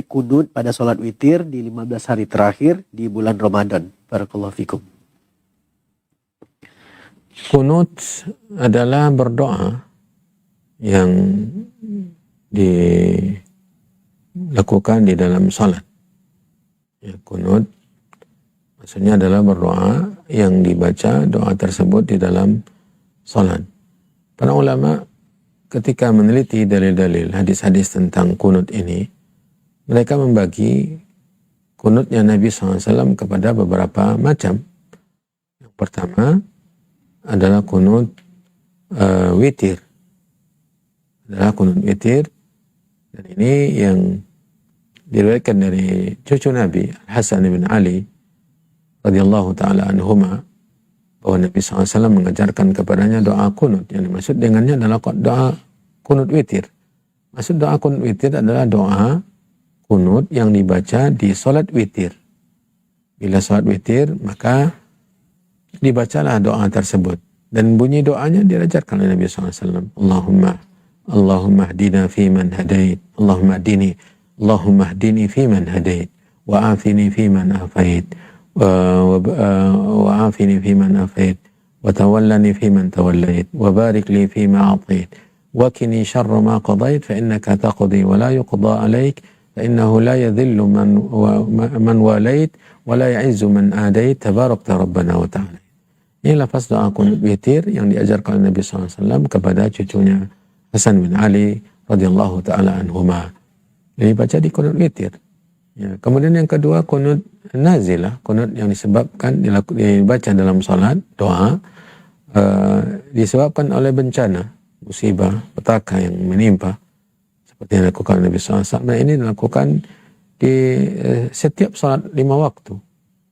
kunut pada sholat witir di 15 hari terakhir di bulan Ramadan. Barakallahu fikum. Kunut adalah berdoa yang dilakukan di dalam salat. Ya, kunut maksudnya adalah berdoa yang dibaca doa tersebut di dalam salat. Para ulama ketika meneliti dalil-dalil hadis-hadis tentang kunut ini, mereka membagi kunutnya Nabi SAW kepada beberapa macam. Yang pertama adalah kunut witir. Dan ini yang diriwayatkan dari cucu Nabi Hasan bin Ali radhiyallahu taala anhuma, bahwa Nabi SAW mengajarkan kepadanya doa kunut. Yang dimaksud dengannya adalah doa kunut witir. Maksud doa kunut witir adalah doa kunut yang dibaca di salat witir. Bila salat witir, maka dibacalah doa tersebut. Dan bunyi doanya diajarkan oleh Nabi SAW. Allahumma hdina fi man hadait. Allahumma hdini fi man hadait. Wa afini fi man afait. Wa afini fi man afait. Wa tawallani fi man tawallait. Wa barik li fi ma atait. Wa kini syarra ma qadait. Fa innaka taqdi wa la yuqda alaik. Fa innahu la yadhillu man walait. Wa la ya'izzu man adait. Tabarakta Rabbana wa ta'ala. Ini lafaz doa kunut witir yang diajarkan oleh Nabi SAW kepada cucunya Hasan bin Ali radhiyallahu ta'ala anhuma. Ini baca di kunut witir. Ya. Kemudian yang kedua kunut nazilah, kunut yang disebabkan dibaca dalam salat, doa disebabkan oleh bencana, musibah, petaka yang menimpa, seperti yang dilakukan Nabi SAW. Nah, ini dilakukan di setiap salat 5 waktu.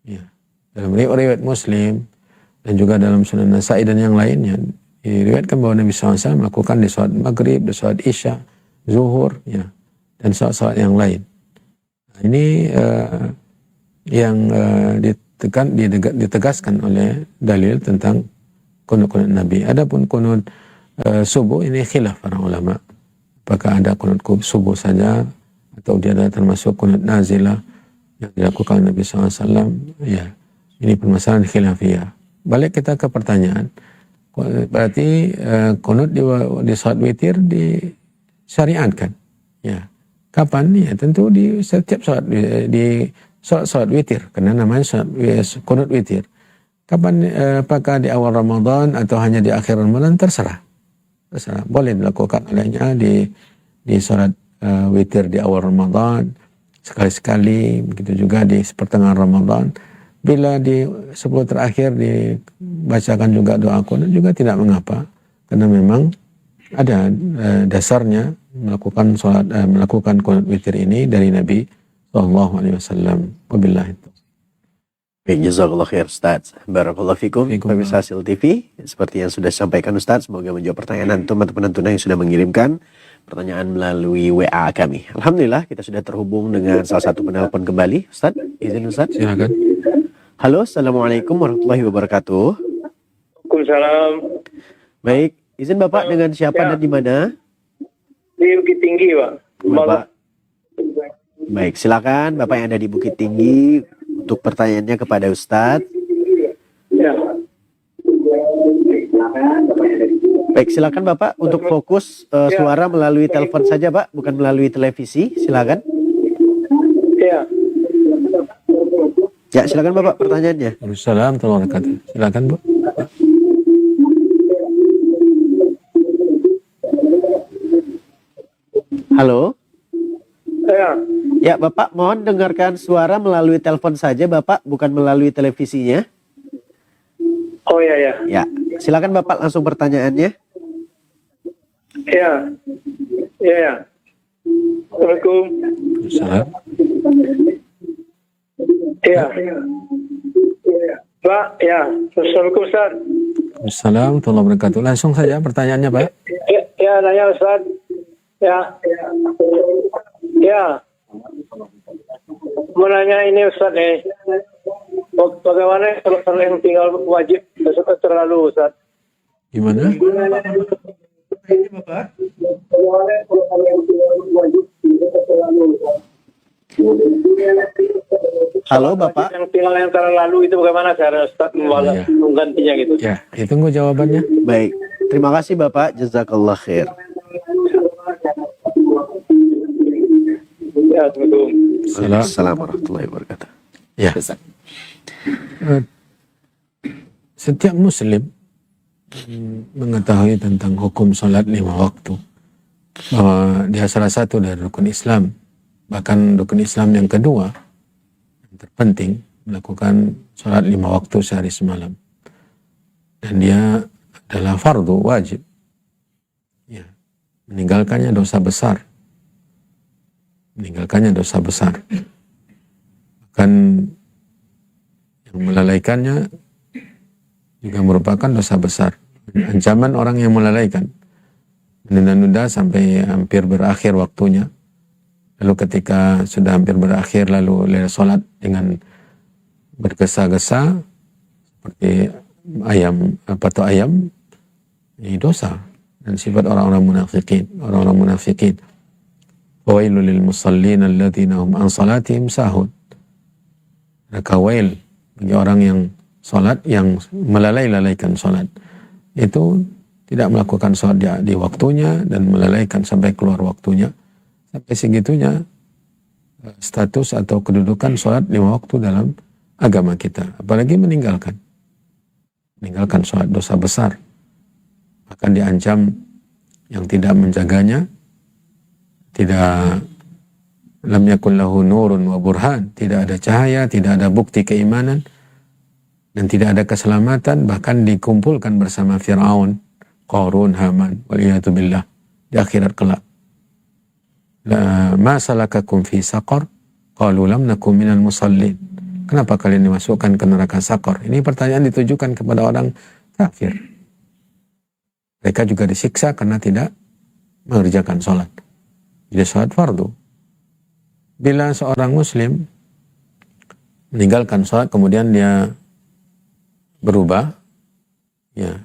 Ya. Dalam riwayat Muslim dan juga dalam Sunan Nasa'i dan yang lainnya diriwayatkan bahwa Nabi SAW melakukan di salat maghrib, di salat isya, zuhur, ya, dan salat-salat yang lain. Nah, ini yang ditegaskan oleh dalil tentang kunut-kunut Nabi. Adapun kunut subuh ini khilaf para ulama. Apakah ada kunut subuh saja atau dia adalah termasuk kunut nazilah yang dilakukan Nabi SAW? Ya, ini permasalahan khilafiyah. Balik kita ke pertanyaan, berarti kunut di salat witir disyariatkan. Ya, kapan? Ya, tentu di setiap salat, di salat witir, karena namanya kunut witir. Kapan? Apakah di awal Ramadan atau hanya di akhir Ramadan? Terserah. Boleh dilakukan olehnya di salat witir di awal Ramadan sekali-sekali, begitu juga di pertengahan Ramadan. Bila di 10 terakhir dibacakan juga doa kunut juga tidak mengapa, karena memang ada dasarnya melakukan kunut witir ini dari Nabi SAW. Wabillahi taufiq. Baik, jazakallah khair Ustaz. Barakallahu fikum. Fikum. Pemirsa Hasil TV, seperti yang sudah disampaikan Ustaz, semoga menjawab pertanyaan antum atau penonton yang sudah mengirimkan pertanyaan melalui WA kami. Alhamdulillah kita sudah terhubung dengan salah satu penelpon kembali. Ustaz, izin Ustaz. Silakan. Halo, Assalamualaikum warahmatullahi wabarakatuh. Waalaikumsalam. Baik, izin Bapak dengan siapa dan di mana? Di Bukit Tinggi, Pak. Bapak. Baik, silakan Bapak yang ada di Bukit Tinggi untuk pertanyaannya kepada Ustadz. Ya. Baik, silakan Bapak untuk fokus suara melalui telepon saja, Pak, bukan melalui televisi. Silakan. Ya. Ya, silakan Bapak pertanyaannya. Waalaikumsalam warahmatullahi wabarakatuh. Silakan, Bu. Halo. Ya. Ya, Bapak mohon dengarkan suara melalui telepon saja, Bapak, bukan melalui televisinya. Oh ya ya. Ya, silakan Bapak langsung pertanyaannya. Ya. Ya ya. Assalamualaikum. Salam. Ya. Pak, ya. Assalamualaikum Ustaz. Assalamualaikum warahmatullahi wabarakatuh. Langsung saja pertanyaannya, Pak. Ya, nanya Ustaz. Ya. Ya. Menanya ini Ustaz nih. Bagaimana kalau yang tinggal wajib terlalu Ustaz? Gimana? Halo, Bapak. Yang tinggal yang terlalu itu bagaimana cara Ustaz Ya. menggantinya gitu? Ya, ditunggu jawabannya. Baik, terima kasih Bapak. Jazakallah khair. Ya, Assalamualaikum. Assalamualaikum warahmatullahi wabarakatuh. Ya. Setiap Muslim mengetahui tentang hukum salat 5 waktu, bahwa dia salah satu dari rukun Islam, bahkan rukun Islam yang kedua yang terpenting, melakukan salat 5 waktu sehari semalam, dan dia adalah fardu wajib. Ya, meninggalkannya dosa besar, bahkan yang melalaikannya juga merupakan dosa besar. Ancaman orang yang melalaikan, menunda-nunda sampai hampir berakhir waktunya, lalu ketika sudah hampir berakhir lalu sholat dengan bergesa-gesa seperti ayam, ini dosa dan sifat orang-orang munafikin. Wailul lil musallin alladzina hum an salatihim sahun. Maka wail bagi orang yang salat, yang melalaikan salat, itu tidak melakukan salat di waktunya dan melalaikan sampai keluar waktunya. Sampai segitunya status atau kedudukan salat 5 waktu dalam agama kita. Apalagi meninggalkan salat, dosa besar. Bahkan diancam yang tidak menjaganya, tidak lam yakun lahu nurun wa burhan, tidak ada cahaya, tidak ada bukti keimanan, dan tidak ada keselamatan, bahkan dikumpulkan bersama Fir'aun, Qarun, Haman, waliyadu billah, di akhirat kelak. Ma salakakum fi saqar? Qalu lam nakum minal musallin. Kenapa kalian dimasukkan ke neraka Saqar? Ini pertanyaan ditujukan kepada orang kafir. Mereka juga disiksa karena tidak mengerjakan sholat. Jadi sholat fardu. Bila seorang muslim meninggalkan sholat kemudian dia berubah, ya,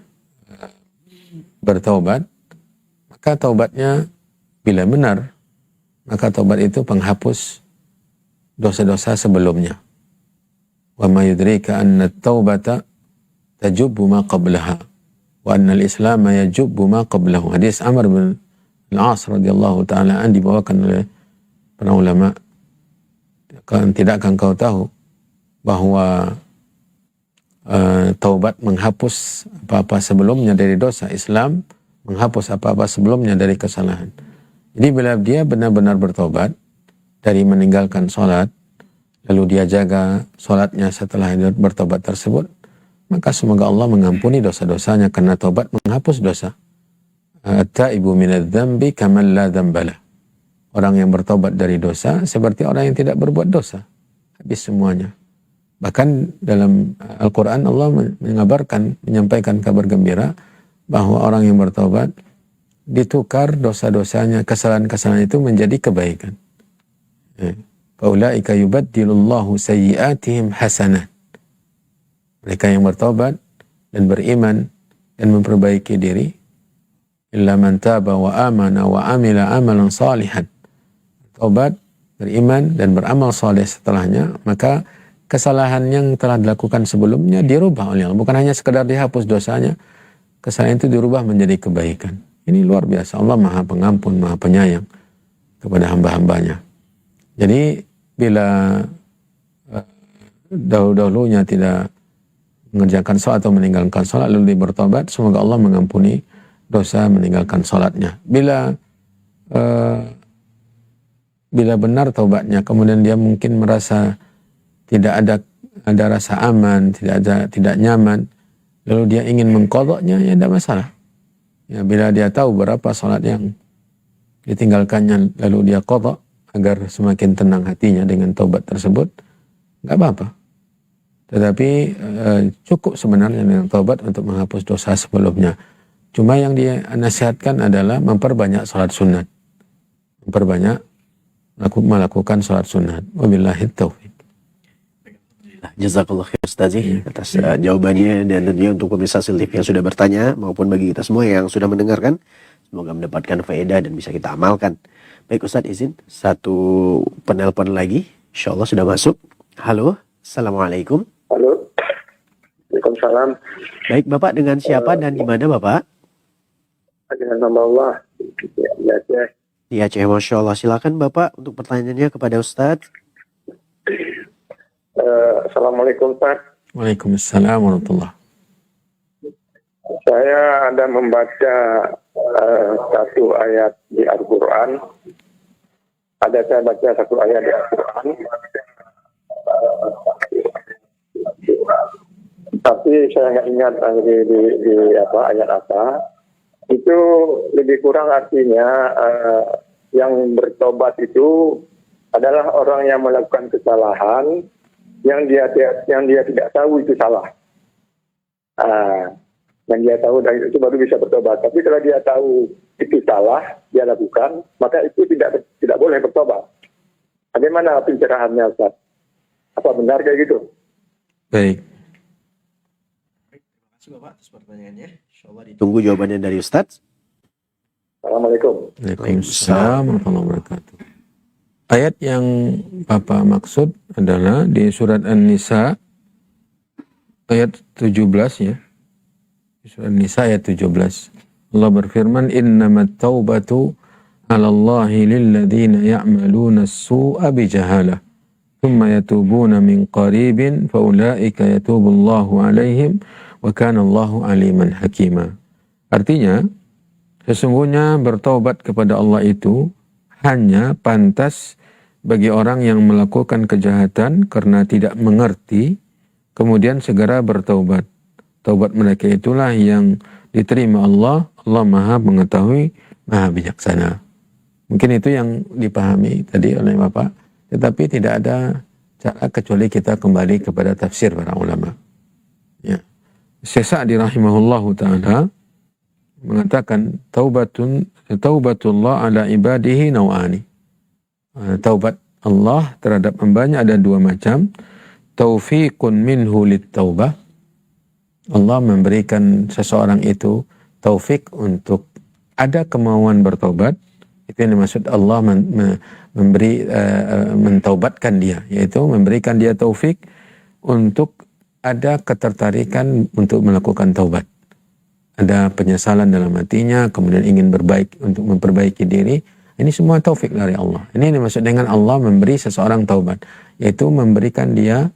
bertaubat, maka taubatnya bila benar, maka taubat itu penghapus dosa-dosa sebelumnya. Wa ma yudrika anna at-taubata tajubbu ma qablaha wa anna al-islam yajubbu ma qablahu. Hadis Amr bin Al-As radhiyallahu taala an dibawakan oleh para ulama. Tidakkah engkau tahu bahwa taubat menghapus apa-apa sebelumnya dari dosa, Islam menghapus apa-apa sebelumnya dari kesalahan. Jadi bila dia benar-benar bertobat dari meninggalkan sholat, lalu dia jaga sholatnya setelah dia bertobat tersebut, maka semoga Allah mengampuni dosa-dosanya karena tobat menghapus dosa. At-taibu minadz-dzambi kaman la dzambalah. Orang yang bertobat dari dosa seperti orang yang tidak berbuat dosa. Habis semuanya. Bahkan dalam Al-Quran Allah mengabarkan, menyampaikan kabar gembira bahwa orang yang bertobat ditukar dosa-dosanya, kesalahan-kesalahan itu menjadi kebaikan. Faulaika yubaddilullahu sayyi'atihim hasanat. Mereka yang bertobat dan beriman dan memperbaiki diri, illa man taba wa amana wa amila amalan salihan. Tobat, beriman dan beramal saleh setelahnya, maka kesalahan yang telah dilakukan sebelumnya dirubah oleh Allah. Bukan hanya sekedar dihapus dosanya, kesalahan itu dirubah menjadi kebaikan. Ini luar biasa. Allah Maha Pengampun, Maha Penyayang kepada hamba-hambanya. Jadi bila dahulu-dahulunya tidak mengerjakan sholat atau meninggalkan sholat lalu dia bertobat, semoga Allah mengampuni dosa meninggalkan sholatnya. Bila benar taubatnya, kemudian dia mungkin merasa tidak ada rasa aman, tidak nyaman, lalu dia ingin mengqadha'nya, ya tidak masalah. Ya, bila dia tahu berapa sholat yang ditinggalkannya lalu dia qadha' agar semakin tenang hatinya dengan taubat tersebut, nggak apa-apa. Tetapi cukup sebenarnya dengan taubat untuk menghapus dosa sebelumnya. Cuma yang dia nasihatkan adalah memperbanyak sholat sunat, melakukan sholat sunat. Wabillahi taufiq. Jazakallah khair Ustaz atas jawabannya, dan tentunya untuk pemirsa Sil TV yang sudah bertanya maupun bagi kita semua yang sudah mendengarkan, semoga mendapatkan faedah dan bisa kita amalkan. Baik Ustaz, izin satu penelpon lagi, insyaallah sudah masuk. Halo, Assalamualaikum. Halo, Waalaikumsalam. Baik Bapak, dengan siapa dan di mana Bapak? Dengan nama Allah. Ya, ya. Di Aceh, Masya Allah. Silakan Bapak untuk pertanyaannya kepada Ustaz. Assalamualaikum Pak. Waalaikumsalam warahmatullahi. Saya ada membaca satu ayat di Al-Quran. Saya baca satu ayat di Al-Quran. Tapi saya nggak ingat di ayat apa. Itu lebih kurang artinya yang bertobat itu adalah orang yang melakukan kesalahan yang dia tidak tahu itu salah. Dan dia tahu dan itu baru bisa bertobat. Tapi kalau dia tahu itu salah, dia lakukan, maka itu tidak boleh bertobat. Bagaimana pencerahannya Ustaz? Apa benar kayak gitu? Baik. Terima kasih Bapak atas pertanyaannya. Insyaallah ditunggu jawabannya dari Ustaz. Assalamualaikum. Waalaikumsalam warahmatullahi wabarakatuh. Ayat yang Bapak maksud adalah di surat An-Nisa ayat 17 ya. Di surat An-Nisa ayat 17. Allah berfirman, "Innamat taubatu 'ala Allahi lilladzina ya'maluna as-su'a bijahalah, thumma yatubuna min qaribin faulaika yatubullahu 'alaihim wa kana Allahu 'aliman hakima." Artinya, sesungguhnya bertaubat kepada Allah itu hanya pantas bagi orang yang melakukan kejahatan karena tidak mengerti, kemudian segera bertaubat. Taubat mereka itulah yang diterima Allah. Allah Maha Mengetahui, Maha Bijaksana. Mungkin itu yang dipahami tadi oleh Bapak, tetapi tidak ada cara kecuali kita kembali kepada tafsir para ulama. Ya. Syekh Sa'di rahimahullahu ta'ala mengatakan taubatullah ala ibadihi naw'ani. Taubat Allah terhadap hambanya ada dua macam. Taufiqun minhu lit-taubah. Allah memberikan seseorang itu taufik untuk ada kemauan bertobat. Itu yang dimaksud Allah mentaubatkan dia, yaitu memberikan dia taufik untuk ada ketertarikan untuk melakukan taubat. Ada penyesalan dalam hatinya, kemudian ingin berbaik untuk memperbaiki diri. Ini semua taufik dari Allah. Ini dimaksud dengan Allah memberi seseorang taubat, yaitu memberikan dia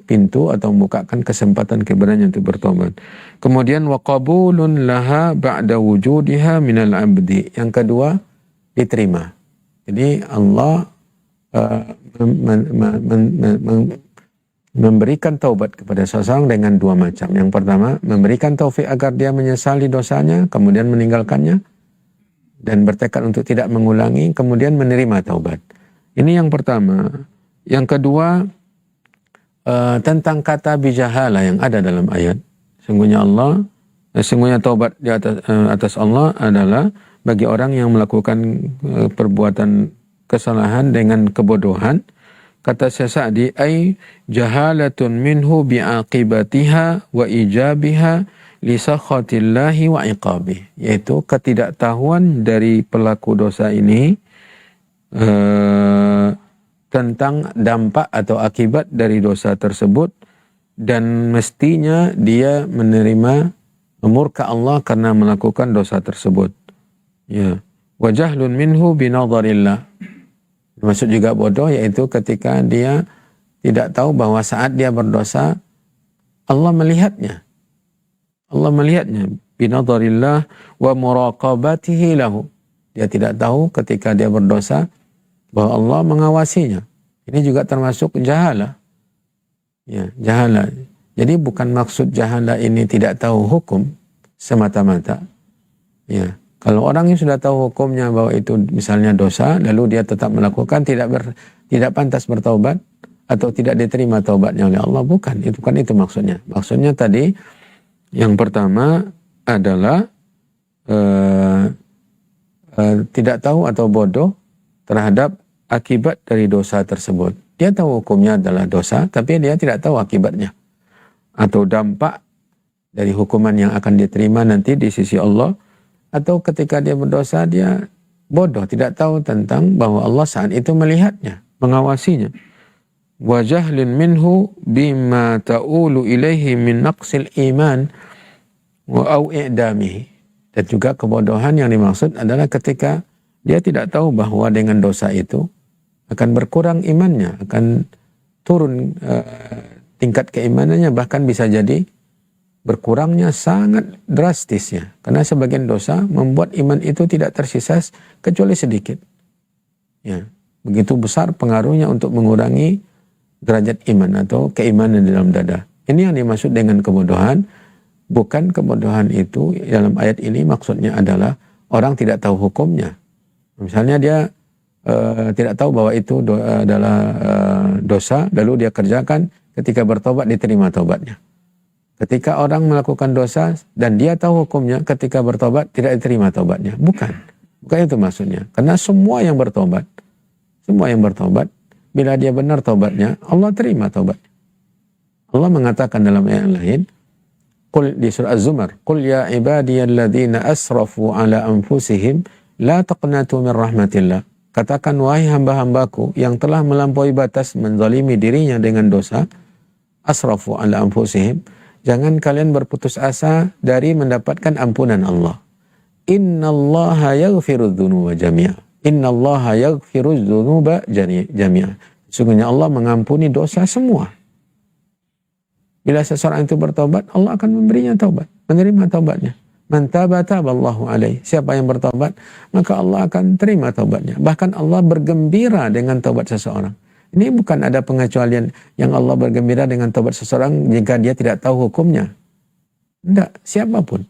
pintu atau membukakan kesempatan keberanian untuk bertobat. Kemudian wa qabulun laha ba'da wujudiha minal abdi. Yang kedua, diterima. Jadi Allah memberikan taubat kepada seseorang dengan dua macam. Yang pertama, memberikan taufik agar dia menyesali dosanya, kemudian meninggalkannya, dan bertekad untuk tidak mengulangi, kemudian menerima taubat. Ini yang pertama. Yang kedua, tentang kata bijahalah yang ada dalam ayat. Sungguhnya taubat di atas Allah adalah bagi orang yang melakukan perbuatan kesalahan dengan kebodohan. Kata Syekh Sa'di, ay jahalatun minhu bi'aqibatiha wa ijabiha li sakhatillahi wa iqabih. Yaitu ketidaktahuan dari pelaku dosa ini tentang dampak atau akibat dari dosa tersebut, dan mestinya dia menerima murka Allah karena melakukan dosa tersebut. Ya. Wa jahlun minhu binadharillah. Maksud juga bodoh, yaitu ketika dia tidak tahu bahwa saat dia berdosa Allah melihatnya. Allah melihatnya binadharillah wa muraqabatihi lahu. Dia tidak tahu ketika dia berdosa bahwa Allah mengawasinya. Ini juga termasuk jahalah. Ya, jahalah. Jadi bukan maksud jahalah ini tidak tahu hukum semata-mata. Ya. Kalau orang yang sudah tahu hukumnya bahwa itu misalnya dosa, lalu dia tetap melakukan, tidak pantas bertaubat atau tidak diterima taubatnya oleh Allah, bukan itu maksudnya. Maksudnya tadi yang pertama adalah tidak tahu atau bodoh terhadap akibat dari dosa tersebut. Dia tahu hukumnya adalah dosa, tapi dia tidak tahu akibatnya atau dampak dari hukuman yang akan diterima nanti di sisi Allah. Atau ketika dia berdosa, dia bodoh, tidak tahu tentang bahwa Allah saat itu melihatnya, mengawasinya. Wa jahlin minhu bima ta'ulu ilaihi min naqsil iman wa au i'damihi. Dan juga kebodohan yang dimaksud adalah ketika dia tidak tahu bahwa dengan dosa itu akan berkurang imannya, akan turun tingkat keimanannya, bahkan bisa jadi berkurangnya sangat drastis ya. Karena sebagian dosa membuat iman itu tidak tersisa kecuali sedikit. Ya, begitu besar pengaruhnya untuk mengurangi derajat iman atau keimanan di dalam dada. Ini yang dimaksud dengan kebodohan. Bukan kebodohan itu dalam ayat ini maksudnya adalah orang tidak tahu hukumnya. Misalnya dia tidak tahu bahwa itu adalah dosa, lalu dia kerjakan, ketika bertobat diterima tobatnya. Ketika orang melakukan dosa dan dia tahu hukumnya, ketika bertobat tidak diterima tobatnya. Bukan itu maksudnya. Karena semua yang bertobat, bila dia benar tobatnya, Allah terima tobatnya. Allah mengatakan dalam ayat lain, Qul di surah Az-Zumar, Qul ya ibadiyalladzina asrafu ala anfusihim la taqnatu min rahmatillah. Katakan, wahai hamba-hambaku yang telah melampaui batas menzalimi dirinya dengan dosa, asrafu ala anfusihim, jangan kalian berputus asa dari mendapatkan ampunan Allah. Innallaha yaghfirudz dzunuba jami'a. Innallaha yaghfirudz dzunuba jami'a. Sesungguhnya Allah mengampuni dosa semua. Bila seseorang itu bertobat, Allah akan memberinya taubat, menerima taubatnya. Man taba taballahu alaihi. Siapa yang bertobat, maka Allah akan terima taubatnya. Bahkan Allah bergembira dengan taubat seseorang. Ini bukan ada pengecualian yang Allah bergembira dengan taubat seseorang jika dia tidak tahu hukumnya. Tidak, siapapun.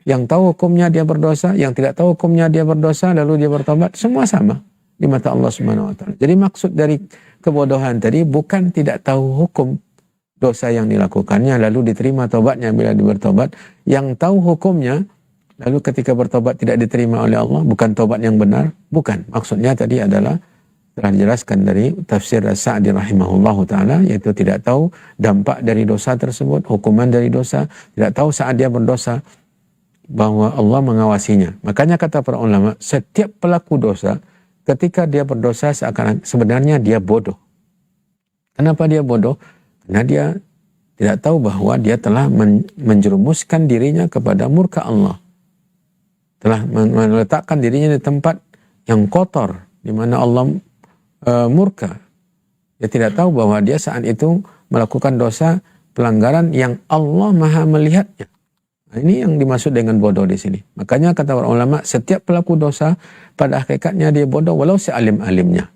Yang tahu hukumnya dia berdosa, yang tidak tahu hukumnya dia berdosa, lalu dia bertobat, semua sama di mata Allah Subhanahu wa taala. Jadi maksud dari kebodohan tadi bukan tidak tahu hukum dosa yang dilakukannya, lalu diterima taubatnya bila dia bertobat. Yang tahu hukumnya, lalu ketika bertobat tidak diterima oleh Allah, bukan taubat yang benar, bukan. Maksudnya tadi adalah telah dijelaskan dari tafsir As-Sa'di rahimahullahu ta'ala, yaitu tidak tahu dampak dari dosa tersebut, hukuman dari dosa, tidak tahu saat dia berdosa bahwa Allah mengawasinya. Makanya kata para ulama, setiap pelaku dosa ketika dia berdosa sebenarnya dia bodoh. Kenapa dia bodoh? Karena dia tidak tahu bahwa dia telah menjerumuskan dirinya kepada murka Allah. Telah meletakkan dirinya di tempat yang kotor, di mana Allah murka. Dia tidak tahu bahwa dia saat itu melakukan dosa pelanggaran yang Allah Maha melihatnya. Nah, ini yang dimaksud dengan bodoh di sini. Makanya kata para ulama, setiap pelaku dosa pada hakikatnya dia bodoh walau sealim-alimnya.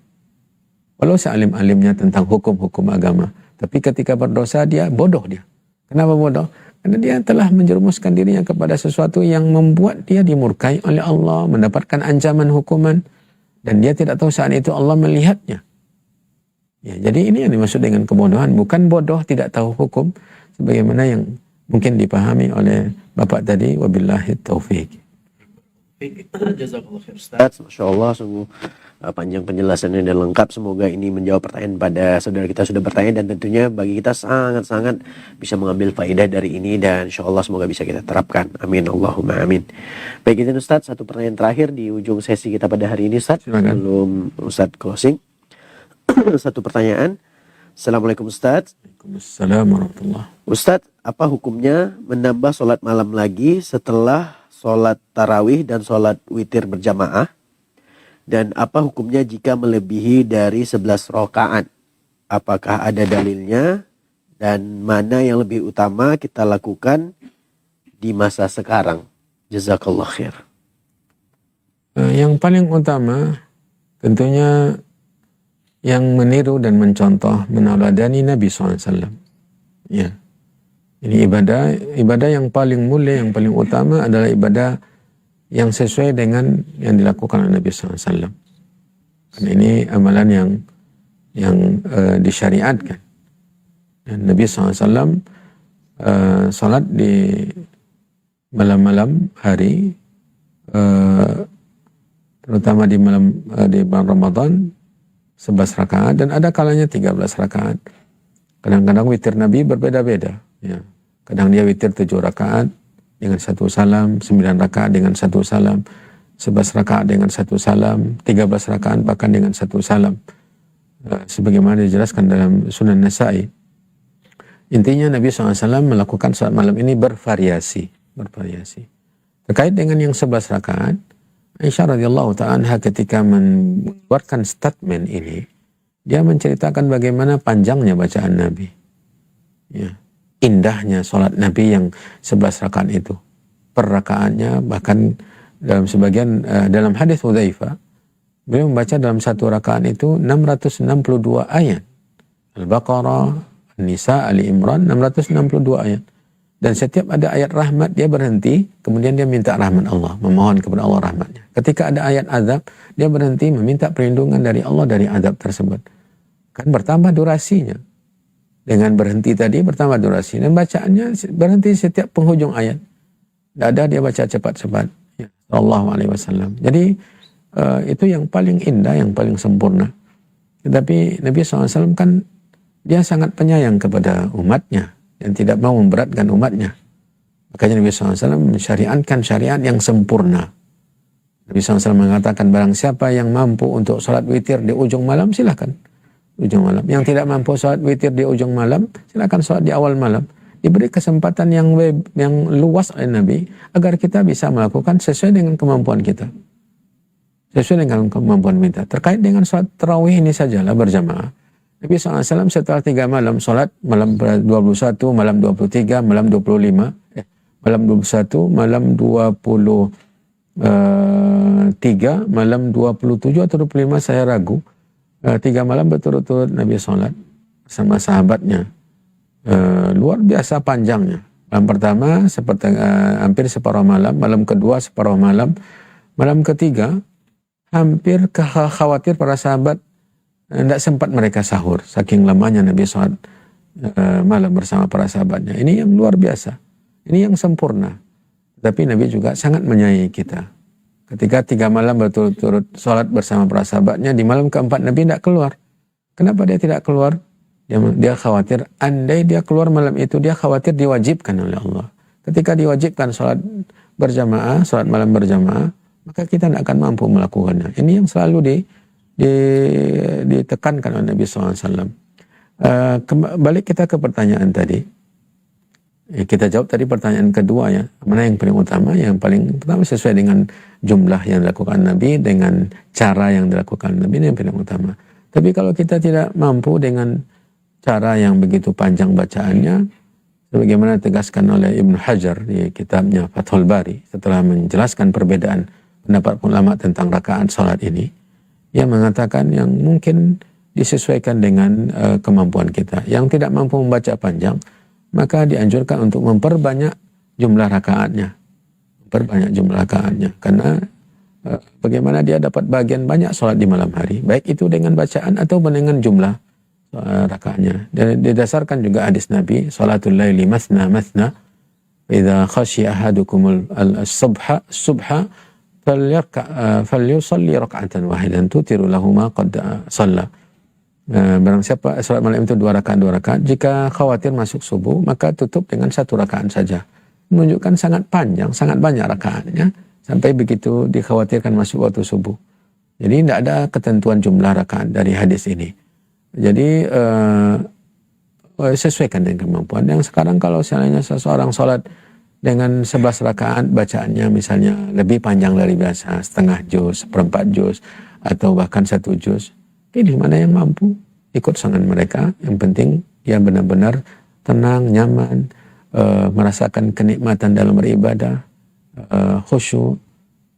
Walau sealim-alimnya tentang hukum-hukum agama. Tapi ketika berdosa dia bodoh dia. Kenapa bodoh? Karena dia telah menjerumuskan dirinya kepada sesuatu yang membuat dia dimurkai oleh Allah, mendapatkan ancaman hukuman. Dan dia tidak tahu saat itu Allah melihatnya. Ya, jadi ini yang dimaksud dengan kebodohan, bukan bodoh tidak tahu hukum sebagaimana yang mungkin dipahami oleh Bapak tadi. Wabillahi taufik. Jazakallah khair Ustaz. Masya Allah, sungguh panjang penjelasannya dan lengkap. Semoga ini menjawab pertanyaan pada saudara kita sudah bertanya, dan tentunya bagi kita sangat-sangat bisa mengambil faedah dari ini, dan insya Allah semoga bisa kita terapkan. Amin Allahumma amin. Baik, itu Ustaz, satu pertanyaan terakhir di ujung sesi kita pada hari ini Ustaz. Silakan. Sebelum Ustaz closing. Satu pertanyaan. Assalamualaikum Ustaz. Waalaikumsalam warahmatullahi. Ustaz, apa hukumnya menambah sholat malam lagi setelah sholat tarawih dan sholat witir berjamaah? Dan apa hukumnya jika melebihi dari 11 rakaat? Apakah ada dalilnya? Dan mana yang lebih utama kita lakukan di masa sekarang? Jazakallah khair. Yang paling utama tentunya yang meniru dan mencontoh meneladani Nabi SAW. Ya. Ini ibadah yang paling mulia, yang paling utama adalah ibadah yang sesuai dengan yang dilakukan oleh Nabi SAW. Karena ini amalan yang disyariatkan. Dan Nabi SAW salat di malam-malam hari, terutama di bulan Ramadan, 11 rakaat, dan ada kalanya 13 rakaat. Kadang-kadang witir Nabi berbeda-beda. Ya. Kadang dia witir 7 rakaat dengan 1 salam, 9 rakaat dengan 1 salam, 11 rakaat dengan 1 salam, 13 rakaat bahkan dengan 1 salam. Sebagaimana dijelaskan dalam Sunan Nasa'i. Intinya Nabi SAW melakukan salat malam ini bervariasi. Terkait dengan yang 11 rakaat, Aisyah radhiyallahu ta'ala anha ketika mengeluarkan statement ini, dia menceritakan bagaimana panjangnya bacaan Nabi. Ya. Indahnya sholat Nabi yang 11 rakaat itu. Per rakaatnya, bahkan dalam sebagian, dalam hadis Hudzaifah, beliau membaca dalam satu rakaat itu 662 ayat. Al-Baqarah, An-Nisa, Ali Imran, 662 ayat. Dan setiap ada ayat rahmat, dia berhenti, kemudian dia minta rahmat Allah, memohon kepada Allah rahmatnya. Ketika ada ayat azab, dia berhenti meminta perlindungan dari Allah dari azab tersebut. Kan bertambah durasinya. Dengan berhenti tadi bertambah durasi. Dan bacaannya berhenti setiap penghujung ayat. Tidak ada dia baca cepat-cepat. Ya, Sallallahu Alaihi Wasallam. Jadi itu yang paling indah, yang paling sempurna. Tetapi Nabi SAW kan dia sangat penyayang kepada umatnya dan tidak mau memberatkan umatnya. Makanya Nabi SAW mensyariatkan syariat yang sempurna. Nabi SAW mengatakan barang siapa yang mampu untuk sholat witir di ujung malam, silakan. Ujung malam. Yang tidak mampu sholat witir di ujung malam, silakan sholat di awal malam. Diberi kesempatan yang luas oleh Nabi agar kita bisa melakukan sesuai dengan kemampuan kita. Sesuai dengan kemampuan kita. Terkait dengan sholat tarawih ini sajalah berjamaah. Nabi SAW setelah 3 malam sholat, malam 21, malam 23, malam 25, malam 21, malam 23, malam 27 atau 25 saya ragu. 3 malam berturut-turut Nabi sholat bersama sahabatnya. Luar biasa panjangnya. Malam pertama seperti hampir separuh malam, malam kedua separuh malam, malam ketiga hampir khawatir para sahabat tidak sempat mereka sahur, saking lamanya Nabi sholat malam bersama para sahabatnya. Ini yang luar biasa, ini yang sempurna. Tapi Nabi juga sangat menyayangi kita. Ketika 3 malam berturut-turut sholat bersama para sahabatnya, di malam keempat Nabi tidak keluar. Kenapa dia tidak keluar? Dia khawatir, andai dia keluar malam itu, dia khawatir diwajibkan oleh Allah. Ketika diwajibkan sholat berjamaah, sholat malam berjamaah, maka kita tidak akan mampu melakukannya. Ini yang selalu ditekankan oleh Nabi SAW. Balik kita ke pertanyaan tadi. Kita jawab tadi pertanyaan kedua ya. Mana yang paling utama? Yang paling pertama sesuai dengan jumlah yang dilakukan Nabi, dengan cara yang dilakukan Nabi, ini yang paling utama. Tapi kalau kita tidak mampu dengan cara yang begitu panjang bacaannya, sebagaimana ditegaskan oleh Ibnu Hajar di kitabnya Fathul Bari, setelah menjelaskan perbedaan pendapat ulama tentang rakaat salat ini, ia mengatakan yang mungkin disesuaikan dengan kemampuan kita. Yang tidak mampu membaca panjang, maka dianjurkan untuk memperbanyak jumlah rakaatnya. Karena bagaimana dia dapat bagian banyak sholat di malam hari, baik itu dengan bacaan atau dengan jumlah rakaatnya. Dan didasarkan juga hadis Nabi, salatul laili masna masna, idza khashiya ahadukum as-subha falyusalli raka'atan wahidatan tutiru lahu ma qad shalla. Barang siapa salat malam itu 2 rakaat, jika khawatir masuk subuh maka tutup dengan 1 rakaat saja. Menunjukkan sangat panjang, sangat banyak rakaatnya sampai begitu dikhawatirkan masuk waktu subuh. Jadi tidak ada ketentuan jumlah rakaat dari hadis ini. Jadi sesuaikan dengan kemampuan. Yang sekarang kalau misalnya seseorang salat dengan 11 rakaat, bacaannya misalnya lebih panjang dari biasa, setengah juz, 1/4 juz, atau bahkan 1 juz. Pilih mana yang mampu, ikut sangat mereka. Yang penting dia benar-benar tenang, nyaman, merasakan kenikmatan dalam beribadah, khusyuk,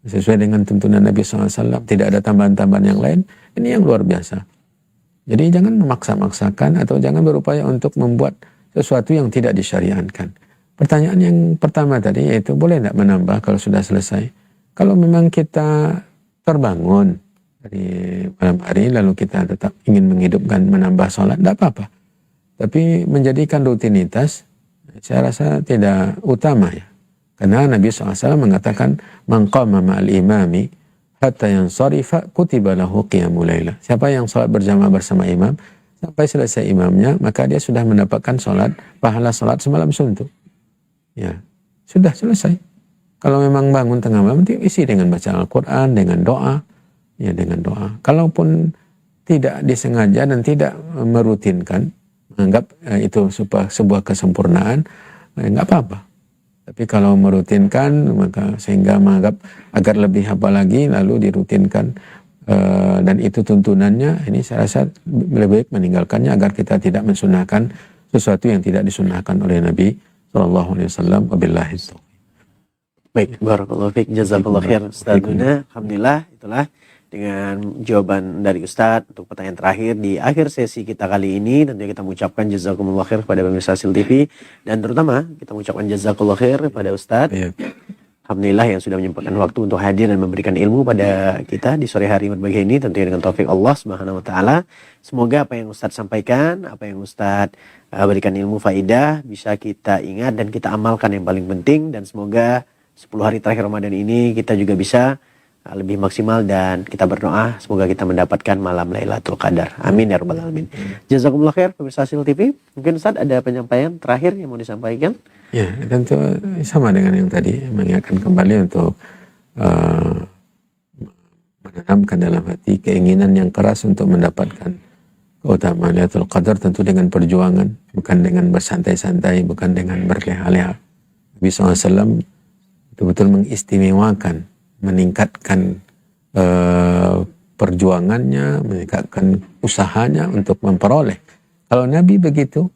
sesuai dengan tuntunan Nabi SAW, tidak ada tambahan-tambahan yang lain. Ini yang luar biasa. Jadi jangan memaksa-maksakan atau jangan berupaya untuk membuat sesuatu yang tidak disyariatkan. Pertanyaan yang pertama tadi yaitu boleh tidak menambah kalau sudah selesai? Kalau memang kita terbangun dari malam hari lalu kita tetap ingin menghidupkan menambah sholat, tidak apa-apa. Tapi menjadikan rutinitas saya rasa tidak utama ya. Karena Nabi SAW mengatakan man qama ma'al imami hatta yansarifa kutiba lahu qiyamul laila. Siapa yang sholat berjamaah bersama imam sampai selesai imamnya, maka dia sudah mendapatkan pahala sholat semalam suntuk. Ya, sudah selesai. Kalau memang bangun tengah malam, isi dengan baca Al-Quran, dengan doa. Ya, dengan doa. Kalaupun tidak disengaja dan tidak merutinkan, menganggap itu sebuah kesempurnaan, nggak apa-apa. Tapi kalau merutinkan, maka sehingga menganggap agar lebih apa lagi, lalu dirutinkan, dan itu tuntunannya, ini saya rasa lebih baik meninggalkannya agar kita tidak mensunahkan sesuatu yang tidak disunahkan oleh Nabi SAW. Wabillahi taufiq. Baik, barakallahu fiik, jazakallahu khair Ustazuna. Alhamdulillah, itulah dengan jawaban dari Ustadz untuk pertanyaan terakhir di akhir sesi kita kali ini. Tentunya kita mengucapkan jazakumullah khair kepada pemirsa Sil TV, dan terutama kita mengucapkan jazakumullah khair kepada Ustadz. Ya. Alhamdulillah yang sudah menyempatkan waktu untuk hadir dan memberikan ilmu pada kita di sore hari berbahagia ini, tentunya dengan taufik Allah Subhanahu wa taala. Semoga apa yang Ustadz sampaikan, apa yang Ustadz berikan ilmu faidah bisa kita ingat dan kita amalkan yang paling penting, dan semoga 10 hari terakhir Ramadan ini kita juga bisa lebih maksimal, dan kita berdoa semoga kita mendapatkan malam Lailatul Qadar. Amin ya rabbal alamin. Jazakumullah khair pemirsa Sil TV. Mungkin Ustaz ada penyampaian terakhir yang mau disampaikan? Ya, tentu sama dengan yang tadi, mengingatkan kembali untuk menanamkan dalam hati keinginan yang keras untuk mendapatkan keutamaan Lailatul Qadar, tentu dengan perjuangan, bukan dengan bersantai-santai, bukan dengan berleha-leha. Nabi SAW betul-betul mengistimewakan, meningkatkan perjuangannya, meningkatkan usahanya untuk memperoleh. Kalau Nabi begitu,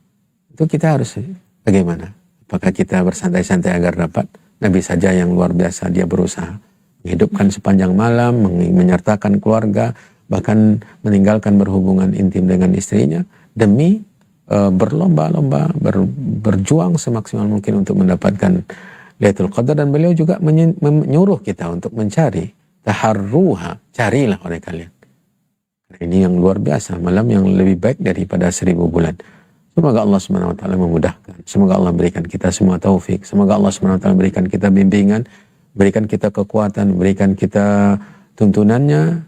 itu kita harus bagaimana? Apakah kita bersantai-santai agar dapat? Nabi saja yang luar biasa, dia berusaha menghidupkan sepanjang malam, menyertakan keluarga, bahkan meninggalkan berhubungan intim dengan istrinya demi berlomba-lomba, berjuang semaksimal mungkin untuk mendapatkan Lailatul Qadar. Dan beliau juga menyuruh kita untuk mencari, taharruha, carilah oleh kalian. Ini yang luar biasa, malam yang lebih baik daripada 1000 bulan. Semoga Allah SWT memudahkan. Semoga Allah berikan kita semua taufik. Semoga Allah SWT berikan kita bimbingan, berikan kita kekuatan, berikan kita tuntunannya,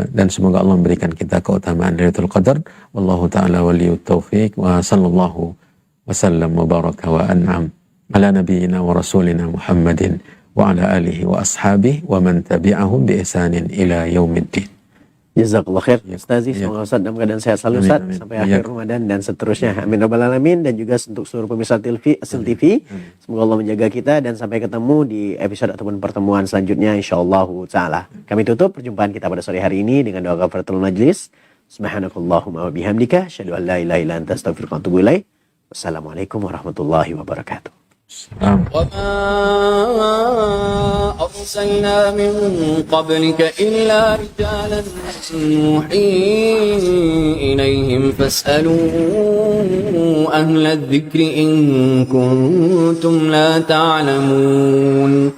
dan semoga Allah memberikan kita keutamaan Lailatul Qadar. Wallahu ta'ala waliyut taufiq, wa sallallahu wasallam wa baraka wa an'am ala nabiyyina wa rasulina Muhammadin wa ala alihi wa ashabihi wa man tabi'ahum bi ihsanin ila yaumiddin. Jazakallah khair Ustazi. Semoga Ustaz dalam keadaan sehat selalu Ustaz sampai akhir Ramadan dan seterusnya. Amin rabbal alamin. Dan juga untuk seluruh pemirsa Sil TV, semoga Allah menjaga kita, dan sampai ketemu di episode ataupun pertemuan selanjutnya insyaallah taala. Kami tutup perjumpaan kita pada sore hari ini dengan doa kafaratul majlis. Subhanakallahumma wa bihamdika asyhadu an la ilaha illa anta astaghfiruka wa atubu ilaik. Wassalamualaikum warahmatullahi wabarakatuh. وما أرسلنا من قبلك إلا رجالا نوحي إليهم فاسألوا أهل الذكر إن كنتم لا تعلمون